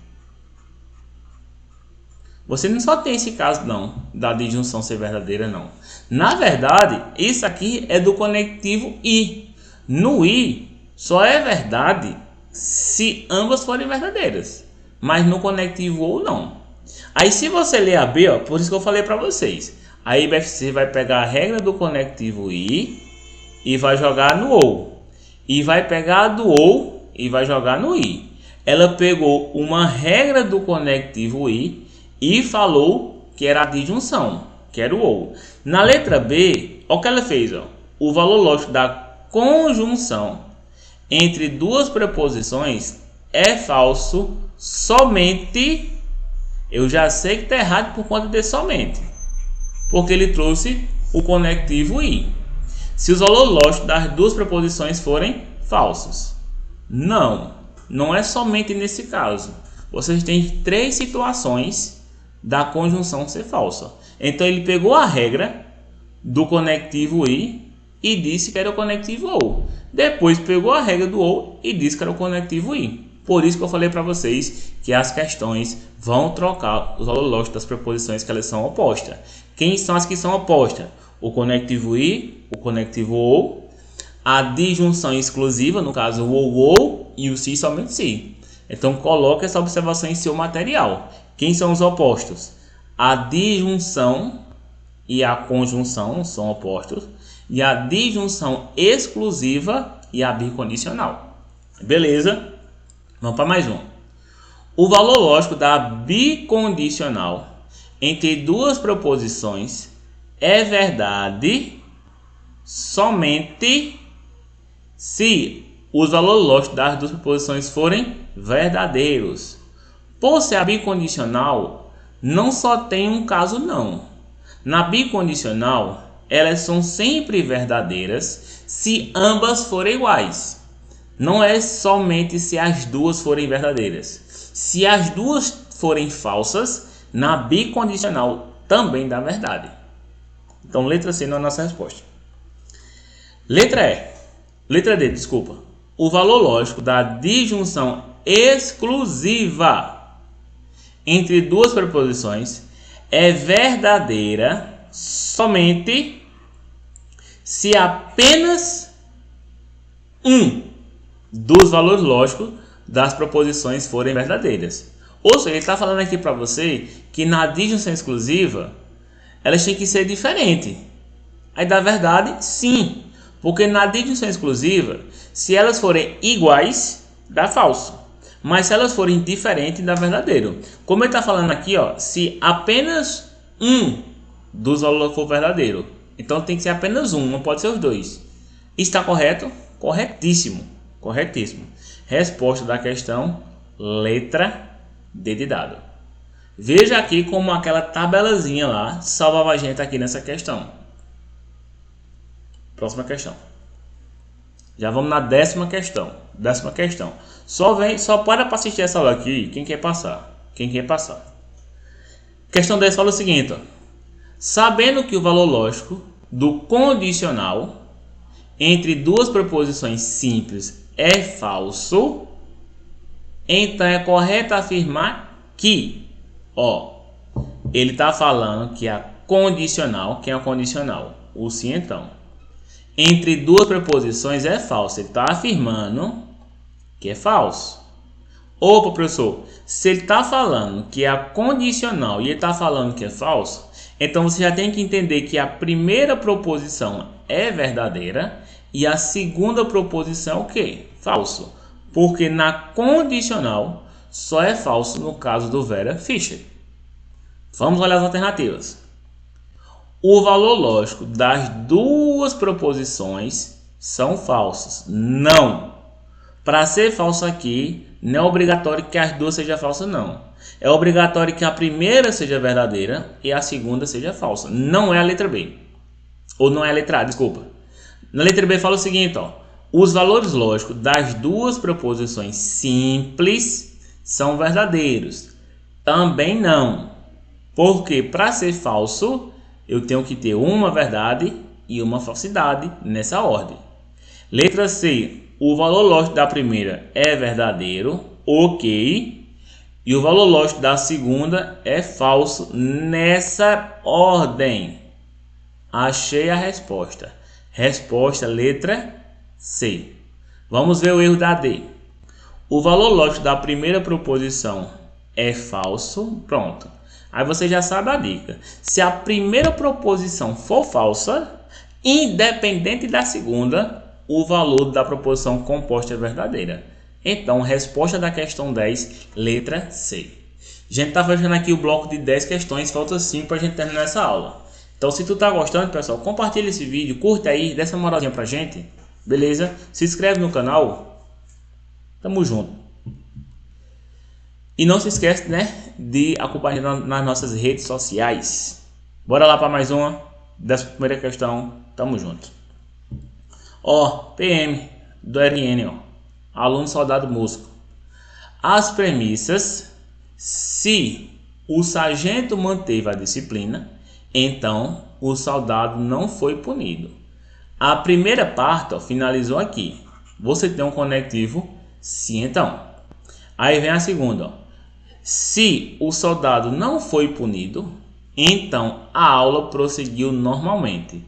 Você não só tem esse caso não, da disjunção ser verdadeira não. Na verdade, isso aqui é do conectivo e. No e, só é verdade se ambas forem verdadeiras. Mas no conectivo ou não. Aí se você ler a B, ó, por isso que eu falei para vocês. Aí você vai pegar a regra do conectivo e vai jogar no ou. E vai pegar a do ou e vai jogar no i. Ela pegou uma regra do conectivo e falou que era a disjunção, que era o ou. Na letra B, olha o que ela fez. Ó. O valor lógico da conjunção entre duas preposições é falso somente. Eu já sei que está errado por conta de somente, porque ele trouxe o conectivo i. Se os valores lógicos das duas preposições forem falsos. Não é somente nesse caso. Vocês têm 3 situações da conjunção ser falsa. Então ele pegou a regra do conectivo e disse que era o conectivo ou. Depois pegou a regra do ou e disse que era o conectivo i. Por isso que eu falei para vocês que as questões vão trocar os valores lógicos das preposições que elas são opostas. Quem são as que são opostas? O conectivo i, o conectivo ou, a disjunção exclusiva, no caso o ou e o se somente se. Então coloque essa observação em seu material. Quem são os opostos? A disjunção e a conjunção são opostos, e a disjunção exclusiva e a bicondicional. Beleza? Vamos para mais um. O valor lógico da bicondicional entre duas proposições é verdade somente se os valores lógicos das duas proposições forem verdadeiros. Por ser a bicondicional, não só tem um caso não. Na bicondicional, elas são sempre verdadeiras se ambas forem iguais. Não é somente se as duas forem verdadeiras. Se as duas forem falsas, na bicondicional também dá verdade. Então, letra C não é a nossa resposta. Letra D, desculpa. O valor lógico da disjunção exclusiva entre duas preposições é verdadeira somente se apenas um dos valores lógicos das proposições forem verdadeiras. Ou seja, ele está falando aqui para você que na disjunção exclusiva elas têm que ser diferentes. Aí dá verdade? Sim. Porque na disjunção exclusiva, se elas forem iguais, dá falso. Mas se elas forem diferentes, dá verdadeiro. Como ele está falando aqui, ó, se apenas um dos valores for verdadeiro. Então tem que ser apenas um, não pode ser os dois. Está correto? Corretíssimo. Corretíssimo. Resposta da questão, letra D de dado. Veja aqui como aquela tabelazinha lá salvava a gente aqui nessa questão. Próxima questão. Já vamos na 10ª questão. 10ª questão. Só para assistir essa aula aqui quem quer passar. Quem quer passar. Questão 10 fala o seguinte. Ó. Sabendo que o valor lógico do condicional entre duas preposições simples é falso, então é correto afirmar que, ó, ele está falando que a condicional, quem é o condicional? O se então. Entre duas preposições é falso. Ele está afirmando que é falso. Opa, professor, se ele está falando que é a condicional e ele está falando que é falso, então você já tem que entender que a primeira proposição é verdadeira e a segunda proposição é o quê? Falso. Porque na condicional só é falso no caso do Vera Fischer. Vamos olhar as alternativas. o valor lógico das duas proposições são falsos. Não. Para ser falso aqui, não é obrigatório que as duas sejam falsas, não. É obrigatório que a primeira seja verdadeira e a segunda seja falsa. Não é a letra B. Ou não é a letra A, desculpa. Na letra B fala o seguinte, ó. Os valores lógicos das duas proposições simples são verdadeiros. Também não. Porque para ser falso, eu tenho que ter uma verdade e uma falsidade nessa ordem. Letra C. O valor lógico da primeira é verdadeiro. Ok. E o valor lógico da segunda é falso nessa ordem. Achei a resposta. Resposta letra C. Vamos ver o erro da D. O valor lógico da primeira proposição é falso. Pronto. Aí você já sabe a dica. Se a primeira proposição for falsa, independente da segunda, o valor da proposição composta é verdadeira. Então, resposta da questão 10, letra C. A gente está fechando aqui o bloco de 10 questões, falta 5 para a gente terminar essa aula. Então, se tu tá gostando, pessoal, compartilha esse vídeo, curta aí, dá essa moralzinha pra gente, beleza? Se inscreve no canal, tamo junto. E não se esquece, né, de acompanhar nas nossas redes sociais. Bora lá para mais uma, dessa primeira questão, tamo junto. Ó, PM do RN, ó. Aluno soldado músico. As premissas: se o sargento manteve a disciplina, então o soldado não foi punido. A primeira parte, ó, finalizou aqui. Você tem um conectivo, se então. Aí vem a segunda, ó. Se o soldado não foi punido, então a aula prosseguiu normalmente.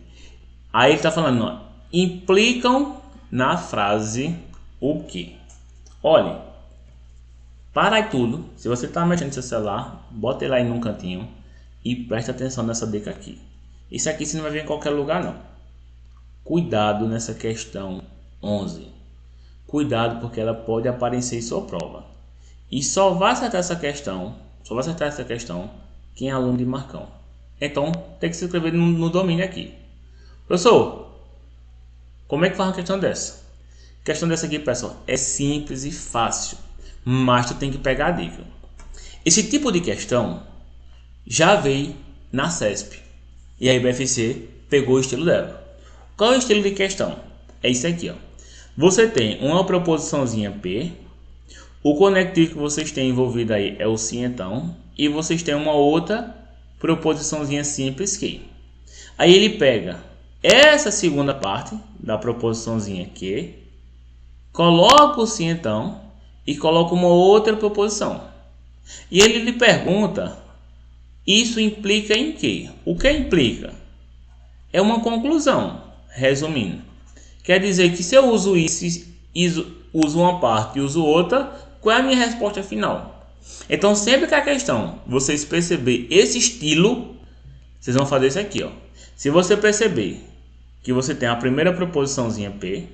Aí ele está falando, ó, implicam na frase o que? Olha, para aí tudo. Se você está mexendo no seu celular, bota ele aí num cantinho e presta atenção nessa dica aqui. Isso aqui você não vai ver em qualquer lugar, não. Cuidado nessa questão 11. Cuidado, porque ela pode aparecer em sua prova. E só vai acertar essa questão, quem é aluno de Marcão. Então, tem que se inscrever no domínio aqui. Professor, como é que faz uma questão dessa? A questão dessa aqui, pessoal, é simples e fácil, mas tu tem que pegar a dica. Esse tipo de questão já veio na CESP e a IBFC pegou o estilo dela. Qual é o estilo de questão? É isso aqui, ó. Você tem uma proposiçãozinha P, o conectivo que vocês têm envolvido aí é o se então, e vocês têm uma outra proposiçãozinha simples que. Aí ele pega essa segunda parte da proposiçãozinha que, coloca o se então e coloca uma outra proposição. E ele lhe pergunta, isso implica em quê? O que implica? É uma conclusão, resumindo. Quer dizer que se eu uso isso, uso uma parte e uso outra, qual é a minha resposta final? Então, sempre que a questão vocês perceber esse estilo, vocês vão fazer isso aqui, ó. Se você perceber que você tem a primeira proposiçãozinha P,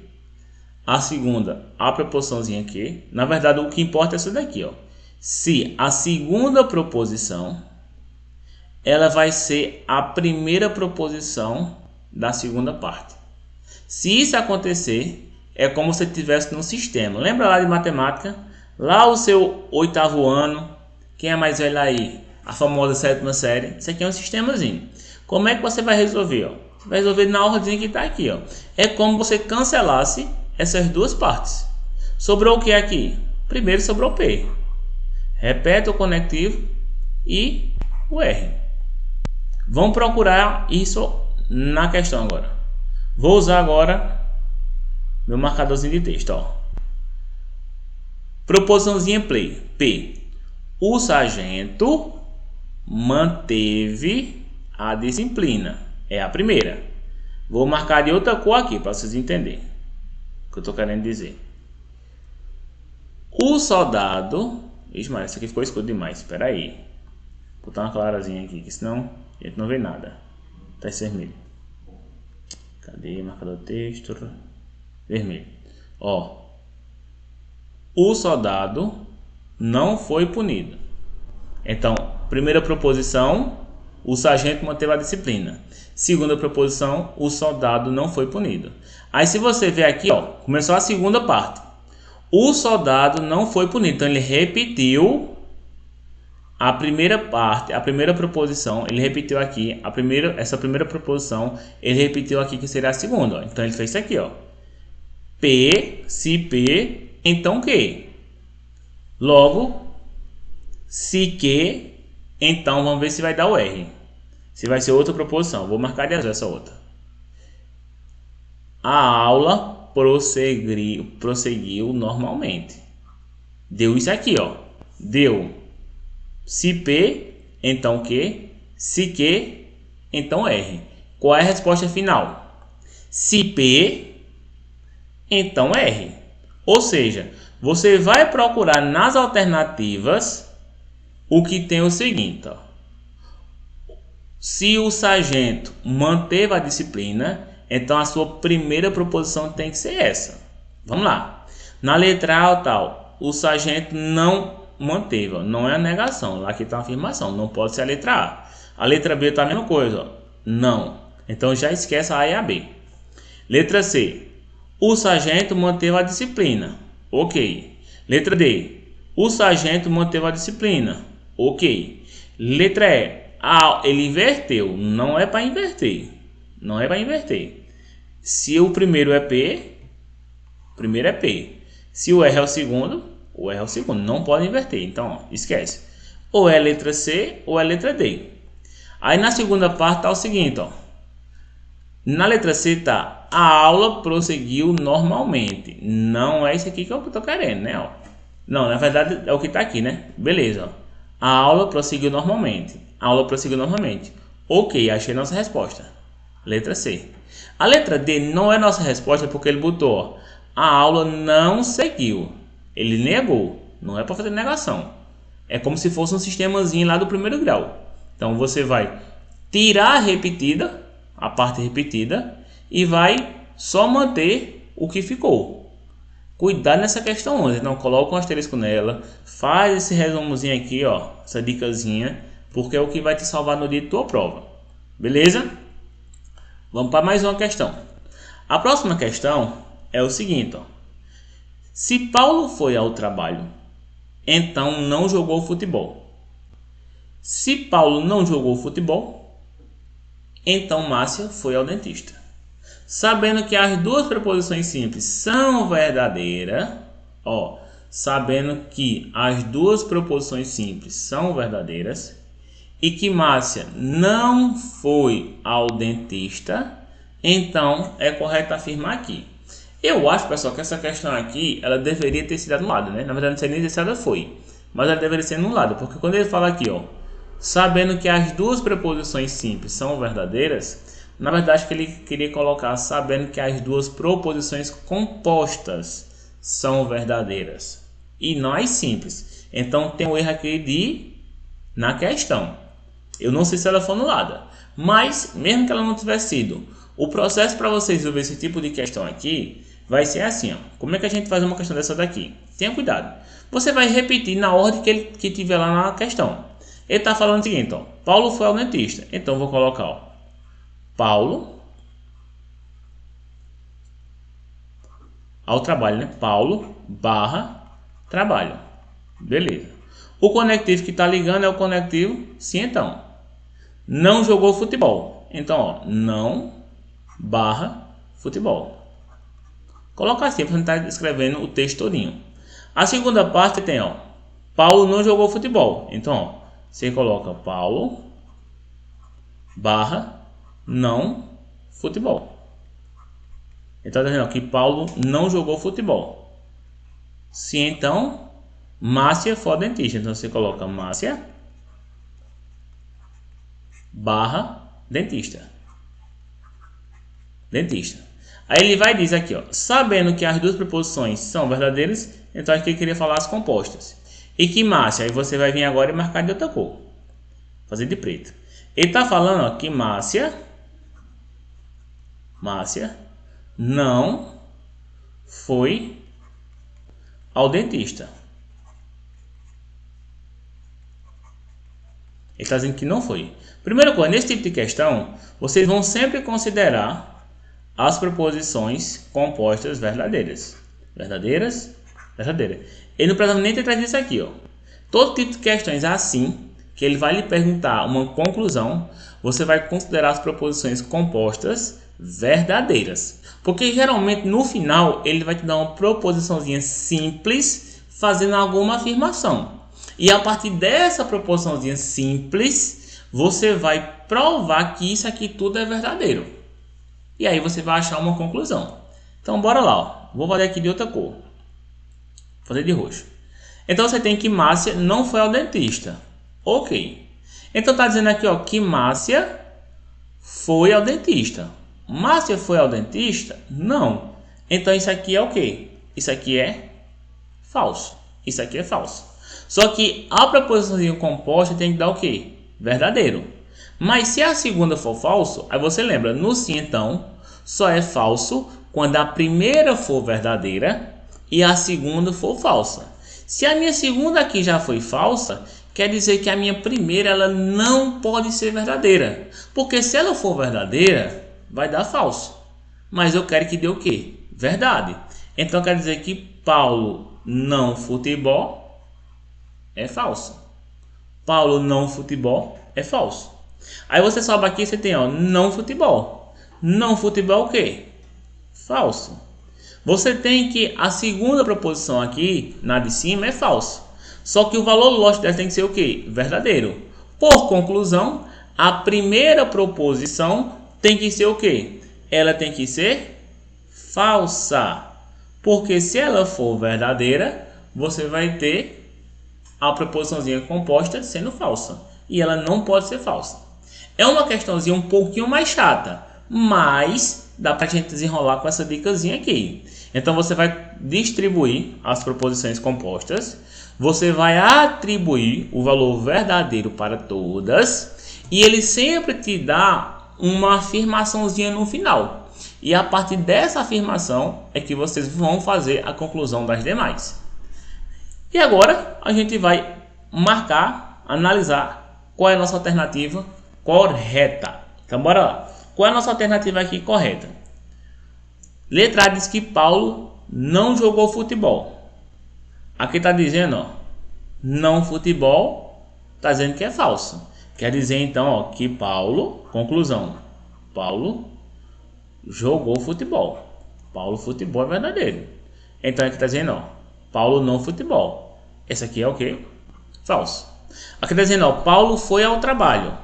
a segunda a proposiçãozinha Q, na verdade o que importa é isso daqui, ó. Se a segunda proposição ela vai ser a primeira proposição da segunda parte. Se isso acontecer, é como se estivesse no sistema. Lembra lá de matemática? Lá o seu 8º ano, quem é mais velho aí? A famosa 7ª série. Isso aqui é um sistemazinho. Como é que você vai resolver? Ó? Você vai resolver na ordem que está aqui. Ó. É como você cancelasse essas duas partes. Sobrou o que aqui? Primeiro sobrou P. Repete o conectivo e o R. Vamos procurar isso na questão agora. Vou usar agora meu marcadorzinho de texto. Ó. Proposiçãozinha P. O sargento manteve a disciplina. É a primeira. Vou marcar de outra cor aqui para vocês entenderem o que eu estou querendo dizer. O soldado... Ixi, mas isso aqui ficou escuro demais. Espera aí. Vou botar uma clarazinha aqui, que senão a gente não vê nada. Tá esse vermelho. Cadê? Marcador texto. Vermelho. Ó. O soldado não foi punido. Então, primeira proposição, o sargento manteve a disciplina. Segunda proposição, o soldado não foi punido. Aí se você ver aqui, ó, começou a segunda parte. O soldado não foi punido, então ele repetiu a primeira parte, a primeira proposição, ele repetiu aqui, essa primeira proposição, ele repetiu aqui que seria a segunda, ó. Então ele fez isso aqui, ó. P, se P, então Q. Logo, se Q, então vamos ver se vai dar o R. Se vai ser outra proposição. Vou marcar de azul essa outra. A aula prosseguiu normalmente. Deu isso aqui, ó. Deu se P, então Q. Se Q, então R. Qual é a resposta final? Se P, então R. Ou seja, você vai procurar nas alternativas o que tem o seguinte, ó. Se o sargento manteve a disciplina, então a sua primeira proposição tem que ser essa. Vamos lá. Na letra A, tal, o sargento não manteve, ó, não é a negação. Lá aqui está a afirmação, não pode ser a letra A. A letra B está a mesma coisa, ó, não. Então já esquece a A e a B. Letra C. O sargento manteve a disciplina. Ok. Letra D. O sargento manteve a disciplina. Ok. Letra E. Ele inverteu. Não é para inverter. Não é para inverter. Se o primeiro é P, o primeiro é P. Se o R é o segundo é o segundo. Não pode inverter. Então, ó, esquece. Ou é a letra C ou é a letra D. Aí na segunda parte está o seguinte, ó. Na letra C tá: a aula prosseguiu normalmente. Não é isso aqui que eu tô querendo, né? Ó. Não, na verdade é o que tá aqui, né? Beleza, ó. A aula prosseguiu normalmente. A aula prosseguiu normalmente. Ok, achei nossa resposta. Letra C. A letra D não é nossa resposta porque ele botou, ó, a aula não seguiu. Ele negou. Não é para fazer negação. É como se fosse um sistemazinho lá do primeiro grau. Então você vai tirar a repetida, a parte repetida, e vai só manter o que ficou. Cuidado nessa questão 11, então coloca um asterisco nela, faz esse resumozinho aqui, ó, essa dicasinha, porque é o que vai te salvar no dia de tua prova. Beleza? Vamos para mais uma questão. A próxima questão é o seguinte, ó. Se Paulo foi ao trabalho, então não jogou futebol. Se Paulo não jogou futebol, então Márcia foi ao dentista. Sabendo que as duas preposições simples são verdadeiras, ó, sabendo que as duas preposições simples são verdadeiras e que Márcia não foi ao dentista, então é correto afirmar aqui. Eu acho, pessoal, que essa questão aqui, ela deveria ter sido anulada, né? Na verdade, não sei nem se ela foi, mas ela deveria ser anulada, porque quando ele fala aqui, ó, sabendo que as duas preposições simples são verdadeiras, na verdade que ele queria colocar sabendo que as duas proposições compostas são verdadeiras e não as simples. Então tem um erro aqui na questão. Eu não sei se ela foi anulada, mas mesmo que ela não tivesse sido, o processo para você resolver esse tipo de questão aqui vai ser assim, ó. Como é que a gente faz uma questão dessa daqui? Tenha cuidado. Você vai repetir na ordem que tiver lá na questão. Ele está falando o seguinte, ó. Paulo foi ao dentista. Então vou colocar, ó, Paulo ao trabalho, né? Paulo barra trabalho. Beleza. O conectivo que está ligando é o conectivo sim, então. Não jogou futebol. Então, ó, não barra futebol. Coloca assim para estar escrevendo o texto todinho. A segunda parte tem, ó, Paulo não jogou futebol. Então, ó, você coloca Paulo barra não futebol. Então, tá dizendo que Paulo não jogou futebol. Se então Márcia for dentista, então você coloca Márcia barra dentista. Dentista. Aí ele vai dizer aqui, ó, sabendo que as duas preposições são verdadeiras, então aqui ele queria falar as compostas. E que Márcia, aí você vai vir agora e marcar de outra cor. Fazer de preto. Ele está falando, ó, que Márcia não foi ao dentista. Ele está dizendo que não foi. Primeira coisa, nesse tipo de questão, vocês vão sempre considerar as proposições compostas verdadeiras. Verdadeiras, verdadeira. Ele não precisa nem ter trazido isso aqui, ó. Todo tipo de questões assim, que ele vai lhe perguntar uma conclusão, você vai considerar as proposições compostas verdadeiras. Porque geralmente no final ele vai te dar uma proposiçãozinha simples fazendo alguma afirmação. E a partir dessa proposiçãozinha simples, você vai provar que isso aqui tudo é verdadeiro. E aí você vai achar uma conclusão. Então bora lá, ó. Vou fazer aqui de outra cor. Vou fazer de roxo. Então você tem que Márcia não foi ao dentista. Ok. Então tá dizendo aqui, ó, que Márcia foi ao dentista. Márcia foi ao dentista? Não. Então isso aqui é o quê? Isso aqui é falso. Isso aqui é falso. Só que a proposiçãozinha composta tem que dar o quê? Verdadeiro. Mas se a segunda for falso, aí você lembra, no sim então, só é falso quando a primeira for verdadeira e a segunda for falsa. Se a minha segunda aqui já foi falsa, quer dizer que a minha primeira ela não pode ser verdadeira. Porque se ela for verdadeira, vai dar falso. Mas eu quero que dê o quê? Verdade. Então quer dizer que Paulo não futebol é falso. Paulo não futebol é falso. Aí você sobe aqui e você tem, ó, não futebol. Não futebol o quê? Falso. Você tem que a segunda proposição aqui, na de cima, é falso. Só que o valor lógico dela tem que ser o quê? Verdadeiro. Por conclusão, a primeira proposição tem que ser o quê? Ela tem que ser falsa. Porque se ela for verdadeira, você vai ter a proposiçãozinha composta sendo falsa. E ela não pode ser falsa. É uma questãozinha um pouquinho mais chata, mas dá para a gente desenrolar com essa dicasinha aqui. Então você vai distribuir as proposições compostas, você vai atribuir o valor verdadeiro para todas e ele sempre te dá uma afirmaçãozinha no final. E a partir dessa afirmação é que vocês vão fazer a conclusão das demais. E agora a gente vai marcar, analisar qual é a nossa alternativa correta. Então bora lá. Qual é a nossa alternativa aqui correta? Letra A diz que Paulo não jogou futebol. Aqui está dizendo, ó, não futebol, está dizendo que é falso. Quer dizer então, ó, que Paulo, conclusão, Paulo jogou futebol. Paulo futebol é verdadeiro. Então aqui está dizendo, ó, Paulo não futebol. Esse aqui é o que? Falso. Aqui está dizendo, ó, Paulo foi ao trabalho.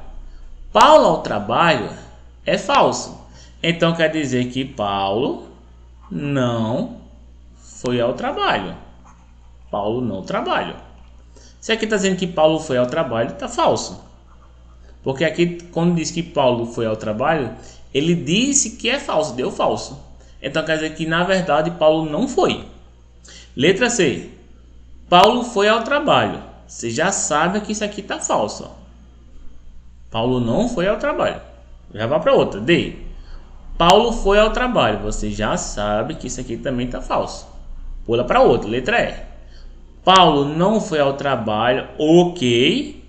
Paulo ao trabalho é falso. Então quer dizer que Paulo não foi ao trabalho. Paulo não trabalha. Se aqui está dizendo que Paulo foi ao trabalho, está falso. Porque aqui, quando diz que Paulo foi ao trabalho, ele disse que é falso, deu falso. Então quer dizer que na verdade Paulo não foi. Letra C. Paulo foi ao trabalho. Você já sabe que isso aqui está falso. Ó. Paulo não foi ao trabalho. Já vai para outra. D. Paulo foi ao trabalho. Você já sabe que isso aqui também está falso. Pula para outra. Letra E. Paulo não foi ao trabalho. Ok.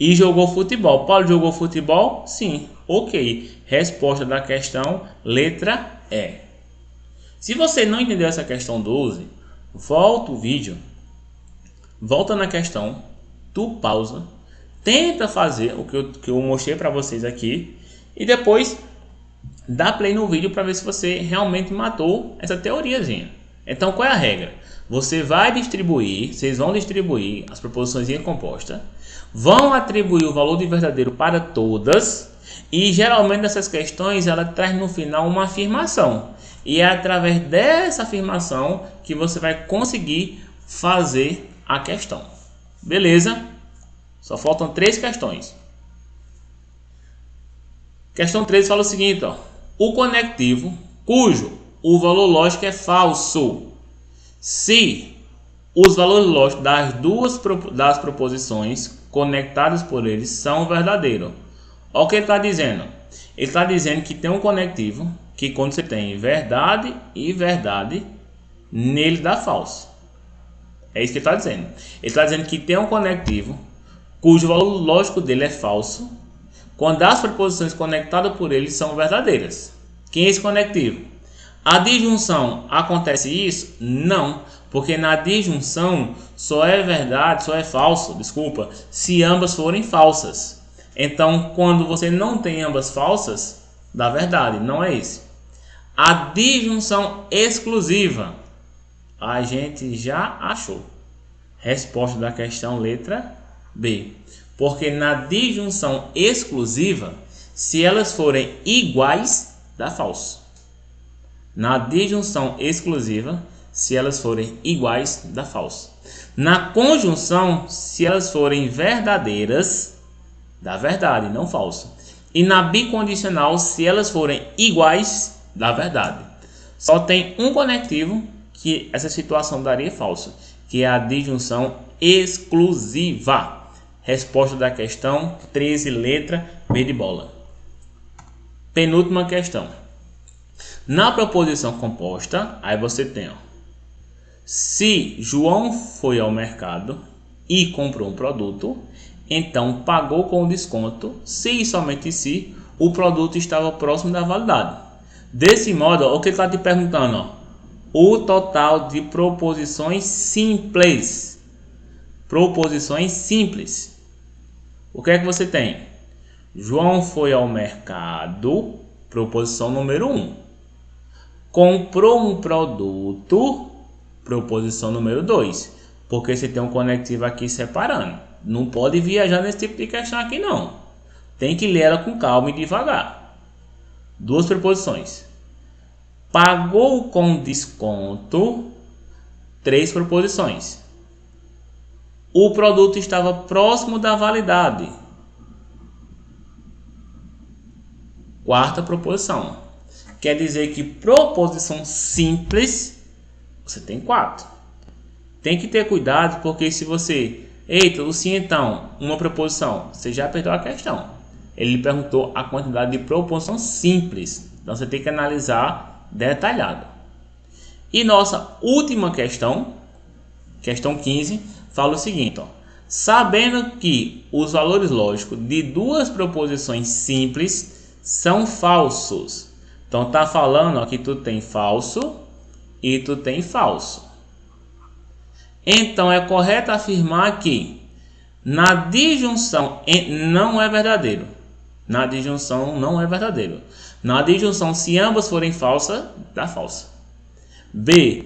E jogou futebol. Paulo jogou futebol? Sim. Ok. Resposta da questão. Letra E. Se você não entendeu essa questão 12, volta o vídeo. Volta na questão. Tu pausa. Tenta fazer o que eu mostrei para vocês aqui e depois dá play no vídeo para ver se você realmente matou essa teoriazinha. Então qual é a regra? Você vai distribuir, vocês vão distribuir as proposições compostas, vão atribuir o valor de verdadeiro para todas e geralmente essas questões ela traz no final uma afirmação e é através dessa afirmação que você vai conseguir fazer a questão. Beleza? Só faltam 3 questões. Questão 3 fala o seguinte, ó. O conectivo, cujo o valor lógico é falso, se os valores lógicos das proposições conectadas por eles são verdadeiros. Olha o que ele está dizendo. Ele está dizendo que tem um conectivo que quando você tem verdade e verdade, nele dá falso. É isso que ele está dizendo. Ele está dizendo que tem um conectivo cujo valor lógico dele é falso, quando as preposições conectadas por ele são verdadeiras. Quem é esse conectivo? A disjunção acontece isso? Não, porque na disjunção só é verdade, só é falso, desculpa, se ambas forem falsas. Então, quando você não tem ambas falsas, dá verdade, não é esse. A disjunção exclusiva, a gente já achou. Resposta da questão letra B. Porque na disjunção exclusiva, se elas forem iguais, dá falso. Na disjunção exclusiva, se elas forem iguais, dá falso. Na conjunção, se elas forem verdadeiras, dá verdade, não falso. E na bicondicional, se elas forem iguais, dá verdade. Só tem um conectivo que essa situação daria falso, que é a disjunção exclusiva. Resposta da questão 13, letra B de bola. Penúltima questão. Na proposição composta, aí você tem, se João foi ao mercado e comprou um produto, então pagou com desconto, se e somente se o produto estava próximo da validade. Desse modo, o que está te perguntando? O total de proposições simples. Proposições simples. O que é que você tem? João foi ao mercado, proposição número 1. Comprou um produto, proposição número 2. Porque você tem um conectivo aqui separando. Não pode viajar nesse tipo de questão aqui não. Tem que ler ela com calma e devagar. Duas preposições. Pagou com desconto, 3 proposições. O produto estava próximo da validade. 4ª proposição. Quer dizer que proposição simples, você tem 4. Tem que ter cuidado, porque se você... Eita, o sim então, uma proposição, você já perdeu a questão. Ele perguntou a quantidade de proposição simples. Então você tem que analisar detalhado. E nossa última questão, questão 15, fala o seguinte, sabendo que os valores lógicos de duas proposições simples são falsos. Então tá falando que tu tem falso e tu tem falso. Então é correto afirmar que na disjunção não é verdadeiro. Na disjunção não é verdadeiro. Na disjunção, se ambas forem falsas, dá falsa. B.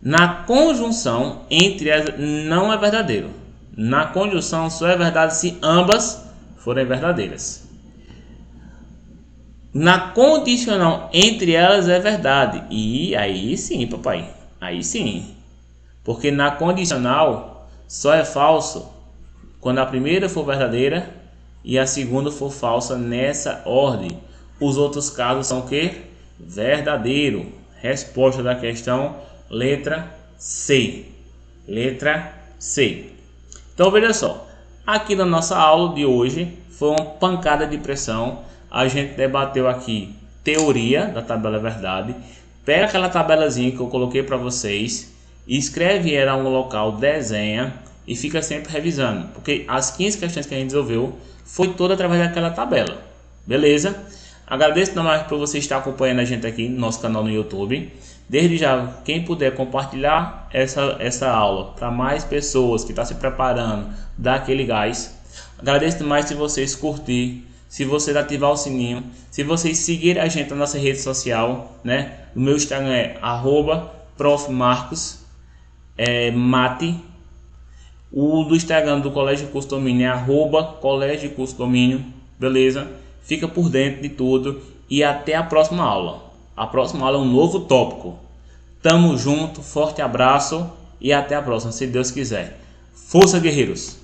Na conjunção entre as não é verdadeiro. Na conjunção só é verdade se ambas forem verdadeiras. Na condicional entre elas é verdade. E aí sim, papai. Aí sim. Porque na condicional só é falso quando a primeira for verdadeira e a segunda for falsa nessa ordem. Os outros casos são o que? Verdadeiro. Resposta da questão letra C. Letra C. Então veja só. Aqui na nossa aula de hoje foi uma pancada de pressão. A gente debateu aqui teoria da tabela verdade. Pega aquela tabelazinha que eu coloquei para vocês. Escreve ela em um local, desenha e fica sempre revisando. Porque as 15 questões que a gente resolveu foi toda através daquela tabela. Beleza? Agradeço demais por você estar acompanhando a gente aqui no nosso canal no YouTube. Desde já, quem puder compartilhar essa aula para mais pessoas que estão se preparando, dá aquele gás. Agradeço demais se vocês curtirem, se vocês ativar o sininho, se vocês seguirem a gente na nossa rede social, né? O meu Instagram é @profmarcos mate. O do Instagram do Colégio Curso Domínio é @Colégio Curso Domínio. Beleza? Fica por dentro de tudo e até a próxima aula. A próxima aula é um novo tópico. Tamo junto, forte abraço e até a próxima, se Deus quiser. Força, guerreiros!